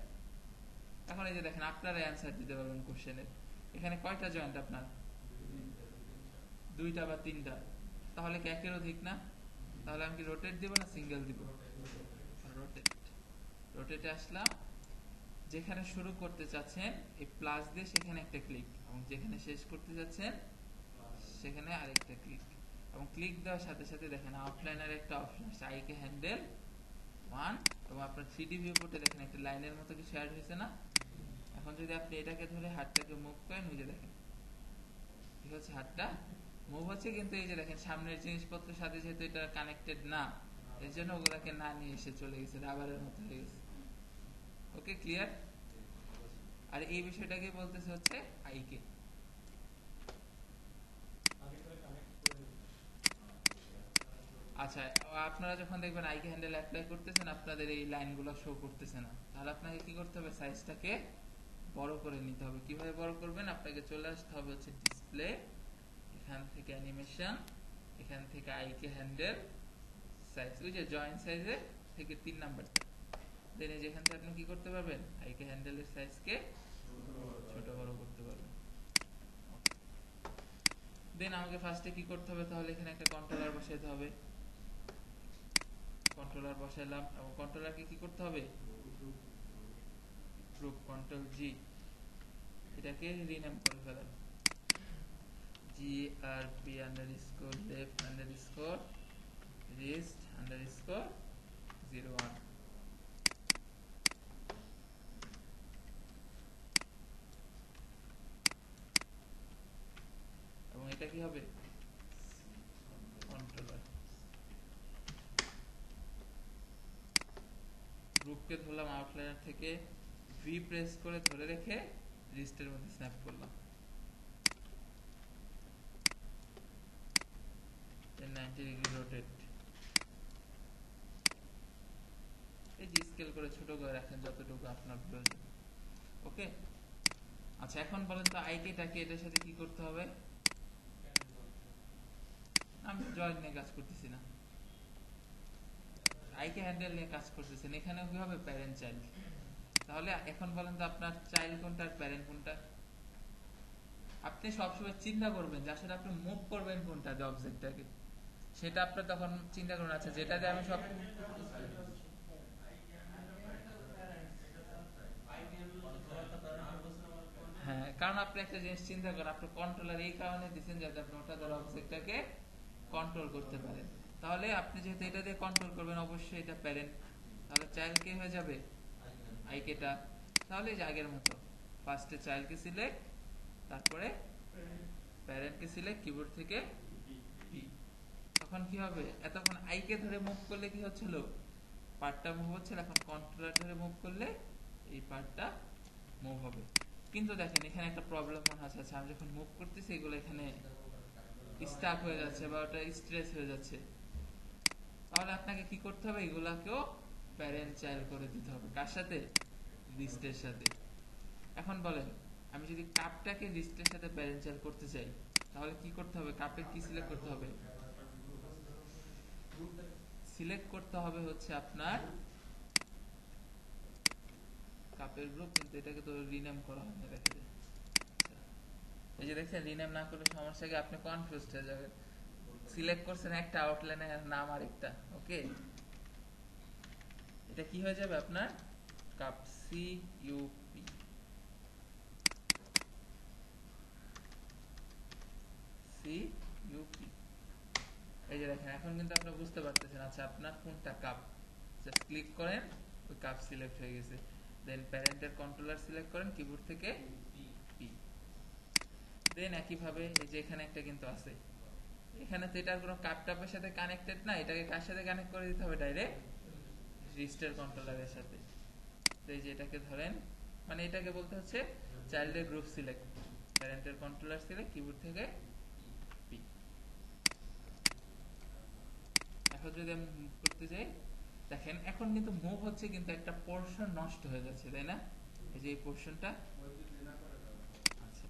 এখন এই যে দেখেন আপনারা অ্যান্সার দিতে পারবেন কোশ্চেনের। এখানে কয়টা জয়েন্ট আপনার, দুইটা বা তিনটা, তাহলে কি একের অধিক না? তাহলে আমি কি রোটেট দিব না সিঙ্গেল দিব, রোটেট। রোটেটে আসলাম, যেখানে শুরু করতে চাচ্ছেন এই প্লাস দিয়ে সেখানে একটা ক্লিক, এবং যেখানে শেষ করতে যাচ্ছেন সেখানে আরেকটা ক্লিক। এবং ক্লিক দেওয়ার সাথে সাথে দেখেন আউটলাইনার একটা অপশন আছে, আইকে হ্যান্ডেল 1, এবং আপনার 3D ভিউ করতে দেখেন একটা লাইনের মতো কিছু অ্যাড হয়েছে না। এখন যদি আপনি এটাকে ধরে হাতটাকে মুভ করেন, ওই যে দেখেন ঠিক আছে, হাতটা মুভ হচ্ছে, কিন্তু এই যে দেখেন সামনের জিনিসপত্রের সাথে যেহেতু এটা কানেক্টেড না, এর জন্য ওগুলাকে না নিয়ে এসে চলে গেছে, রাবারের মতো হয়ে গেছে। ওকে, ক্লিয়ার? আর এই বিষয়টাকে বলতেছে হচ্ছে আইকে। আচ্ছা, আপনারা যখন দেখবেন আইকে হ্যান্ডেল অ্যাপ্লাই করতেছেন, আপনাদের এই লাইনগুলো শো করতেছে না, তাহলে আপনাকে কি করতে হবে, সাইজটাকে বড় করে নিতে হবে। কিভাবে বড় করবেন, আপনাকে চলে আসতে হবে হচ্ছে ডিসপ্লে, এখান থেকে অ্যানিমেশন, এখান থেকে আইকে হ্যান্ডেল সাইজ, ওই যে জয়েন্ট সাইজে থেকে 3 নাম্বারটা। দেন এই যেখান থেকে আপনি কি করতে পারবেন, আইকে হ্যান্ডেলের সাইজকে ছোট বড় করতে পারবেন। দেন আমাকে ফার্স্টে কি করতে হবে, তাহলে এখানে একটা কন্ট্রোলার বসাইতে হবে। কন্ট্রোলার বসাইলাম এবং কন্ট্রোলারকে কি করতে হবে, গ্রুপ কন্ট্রোল জি, এটাকে রিনেম করে ফেলেন, GRP underscore left underscore wrist underscore 01। এবং এটা কি হবে, কন্ট্রোলার। গ্রুপকে ধরলাম আউটলাইনার থেকে, ভি প্রেস করে ধরে রেখে রিস্টের মধ্যে স্ন্যাপ করলাম, 90 ডিগ্রি রোটেট। এই যে স্কেল করে ছোট করে রাখেন যতটুকু আপনার প্রয়োজন। ওকে, আচ্ছা এখন বলেন তো আইকেটাকে এটার সাথে কি করতে হবে। আমি জয়েন্ট নিয়ে কাজ করতেছি না, আইকে হ্যান্ডেল নিয়ে কাজ করতেছেন, এখানে কি হবে, প্যারেন্ট চাইল্ড। তাহলে এখন বলেন তো আপনার চাইল্ড কোনটা আর প্যারেন্ট কোনটা। আপনি সবসময় চিন্তা করবেন যে আসলে আপনি মুভ করবেন কোনটা যে অবজেক্টটাকে, সেটা আপনার তখন চিন্তা করুন। আচ্ছা যেটা দিয়ে আমি সব, হ্যাঁ কারণ আপনি একটা জিনিস চিন্তা করেন, আপনি কন্ট্রোলার এই কারণে দিচ্ছেন যাতে আপনি ওটা দ্বারা অবজেক্টটাকে কন্ট্রোল করতে পারেন। তাহলে আপনি যেহেতু এটা দিয়ে কন্ট্রোল করবেন, অবশ্যই এটা প্যারেন্ট, তাহলে চাইল্ড কে হয়ে যাবে, আইকেটা। তাহলে এই যে আগের মতো ফার্স্টে চাইল্ডকে সিলেক্ট, তারপরে প্যারেন্টকে সিলেক্ট কিবোর্ড থেকে পি। তখন কি হবে, এতক্ষণ আইকে ধরে মুভ করলে কি হচ্ছিল, পার্টটা মুভ হচ্ছিল, এখন কন্ট্রোলার ধরে মুভ করলে এই পার্টটা মুভ হবে। কিন্তু দেখেন এখানে একটা প্রবলেম মনে আছে, আমি যখন মুভ করতেছি এগুলো এখানে স্টাক হয়ে যাচ্ছে বা ওটা স্ট্রেস হয়ে যাচ্ছে। তাহলে আপনাকে কি করতে হবে, এগুলাকেও প্যারেন্ট চাইল্ড করে দিতে হবে, কার সাথে, লিস্টের সাথে। এখন বলেন আমি যদি কাপটাকে লিস্টের সাথে প্যারেন্ট চাইল্ড করতে চাই, তাহলে কি করতে হবে, কাপের কি সিলেক্ট করতে হবে, সিলেক্ট করতে হবে হচ্ছে আপনার কাপের গ্রুপ, কিন্তু এটাকে তো রিনেম করা হয় না, দেখা যায়। এই যে দেখছেন রিনেম না করলে সমস্যা কি, আপনি কনফিউজ হয়ে যাবেন, সিলেক্ট করছেন একটা আউটলাইনের নাম আরেকটা। ওকে, এটা কি হয়ে যাবে আপনার cup, C U P, C U P. এই যে দেখেন এখন কিন্তু আপনি বুঝতে পারতেছেন, আচ্ছা আপনার কোনটা কাপ, জাস্ট ক্লিক করেন, ওই কাপ সিলেক্ট হয়ে গেছে। দেন প্যারেন্টের কন্ট্রোলার সিলেক্ট করেন কিবোর্ড থেকে পি। দেন একইভাবে এই যে এখানে একটা কিন্তু আছে, এখানে তো এটার কোনো কাপ টাপের সাথে কানেক্টেড না, এটাকে কার সাথে কানেক্ট করে দিতে হবে, ডাইরেক্ট রিস্টার কন্ট্রোলারের সাথে। তো এই যে এটাকে ধরেন, মানে এটাকে বলতে হচ্ছে চাইল্ডের গ্রুপ সিলেক্ট, প্যারেন্টের কন্ট্রোলার সিলেক্ট কিবোর্ড থেকে পি। এখন যদি আমি মুভ করতে যাই, দেখেন এখন কিন্তু মুভ হচ্ছে কিন্তু একটা পোরশন নষ্ট হয়ে যাচ্ছে, তাই না, এই যে এই পোরশনটা। আচ্ছা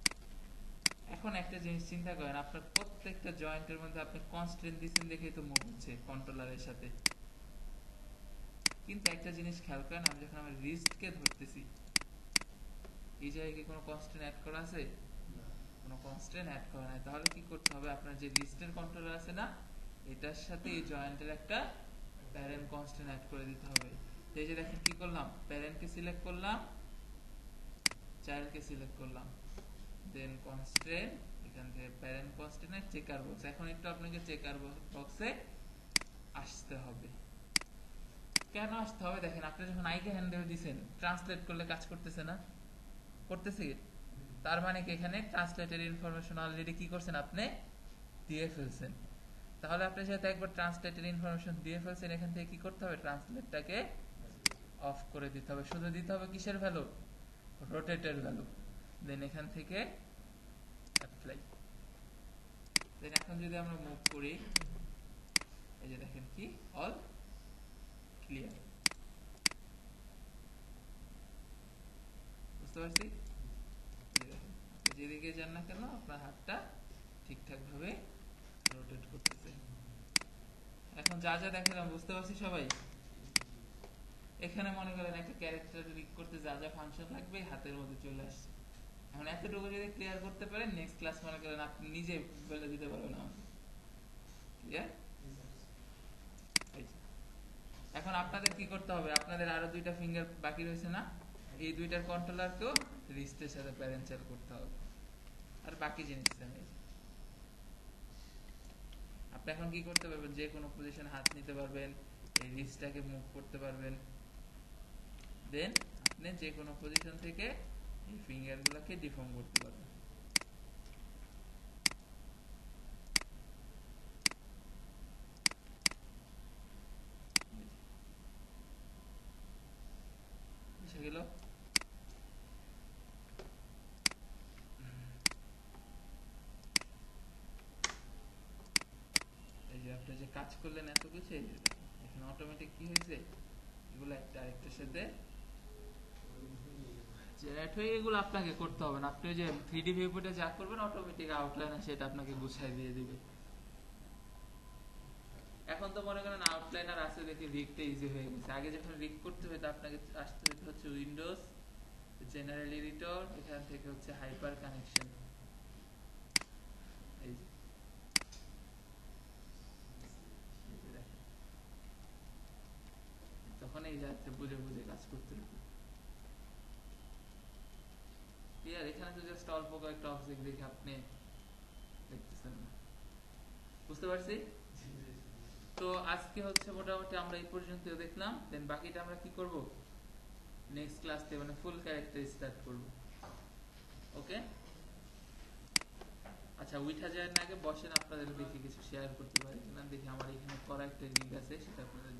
এখন একটা জিনিস চিন্তা করেন, আপনার প্রত্যেকটা জয়েন্টের মধ্যে আপনি কনস্ট্যান্ট দিচ্ছেন দেখেই তো মুভ হচ্ছে কন্ট্রোলারের সাথে। কিন্তু একটা জিনিস খেয়াল করেন, আমি যখন আমার রিস্টকে ধরতেছি, এই জায়গায় কি কোনো কনস্ট্যান্ট অ্যাড করা আছে, কোনো কনস্ট্যান্ট অ্যাড করা নাই। তাহলে কি করতে হবে, আপনার যে রিস্টের কন্ট্রোলার আছে না, এটার সাথে এই জয়েন্টের একটা প্যারেন্ট কনস্ট্যান্ট অ্যাড করে দিতে হবে। তো এই যে দেখেন কি করলাম, প্যারেন্টকে সিলেক্ট করলাম, চাইল্ডকে সিলেক্ট করলাম, দেন কনস্ট্যান্ট, এখান থেকে প্যারেন্ট কনস্ট্যান্ট চেকার বক্স। এখন একটু আপনাকে চেকার বক্সে আসতে হবে। কেন আসতে হবে, দেখেন আপনি যখন আইকে হ্যান্ডেল দিছেন, ট্রান্সলেট করলে কাজ করতেছে না, করতেছি, তার মানে কি এখানে ট্রান্সলেটের ইনফরমেশন অলরেডি কি করছেন, আপনি দিয়ে ফেলছেন। তাহলে আপনি যেহেতু একবার ট্রান্সলেটের ইনফরমেশন দিয়ে ফেলছেন, এখান থেকে কি করতে হবে, ট্রান্সলেটটাকে অফ করে দিতে হবে। শুধু দিতে হবে কিসের ভ্যালু, রোটেটের ভ্যালু। দেন এখান থেকে অ্যাপ্লাই। দেন এখন যদি আমরা মুভ করি, এই যে দেখেন কি অল ক্লিয়ার, বুঝতে পারছি। আপনি যেদিকে যান না কেন আপনার হাতটা ঠিকঠাক ভাবে রোটেট করতেছে। এখন যা যা দেখালাম বুঝতে পারছি সবাই। এখানে মনে করেন একটা ক্যারেক্টার রিড করতে যা যা ফাংশন লাগবে হাতের মধ্যে চলে আসছে। এখন এতটুকু যদি ক্লিয়ার করতে পারেন, নেক্সট ক্লাস মনে করেন আপনি নিজে বলে দিতে পারবেন আমাকে। ক্লিয়ার? এখন আপনাদের কি করতে হবে, আপনাদের আরো দুইটা ফিঙ্গার বাকি রয়েছে না, এই দুইটার কন্ট্রোলারকেও রিস্টের সাথে প্যারেন্টাল করতে হবে। আর বাকি জিনিস আপনি এখন কি করতে পারবেন, যে কোনো পজিশন হাত নিতে পারবেন, এই রিস্টটাকে মুভ করতে পারবেন, দেন আপনি যে কোনো পজিশন থেকে এই ফিঙ্গার গুলাকে ডিফর্ম করতে পারবেন। বুঝে গেল? এই যে আপনি যে কাজ করলেন এত কিছু, এখানে অটোমেটিক কি হয়েছে, এগুলো একটা আরেকটার সাথে জেনারেট হয়ে, এগুলো আপনাকে করতে হবে না। আপনি ওই যে 3D ভিউপোর্টে যা করবেন অটোমেটিক আউটলাইনার সেটা আপনাকে গুছাই দিয়ে দিবে। এখন তো মনে করেন আউটলাইনার আছে দেখে রিগটা ইজি হয়ে গেছে। আগে যখন রিগ করতে হতো আপনাকে আসতে হতো হচ্ছে উইন্ডোজ, জেনারেল এডিটর, এখান থেকে হচ্ছে হাইপার কানেকশন, এই যে তখন এই যাচ্ছে বুঝে বুঝে কাজ করতে হতো। ক্লিয়ার? এখানে তো জাস্ট অল্প কয়েকটা অবজেক্ট দেখে আপনি দেখতেছেন না। বুঝতে পারছি? তো আজকে হচ্ছে মোটামুটি আমরা এই পর্যন্ত দেখলাম, দেন বাকিটা আমরা কি করব, নেক্সট ক্লাস থেকে মানে ফুল ক্যারেক্টার স্টার্ট করব। ওকে, আচ্ছা উইঠা যায় না, আগে বসেন, আপনাদের দেখি কিছু শেয়ার করতে পারি কিনা দেখি। আমার এখানে করা একটা লিঙ্ক আছে, সেটা আপনাদের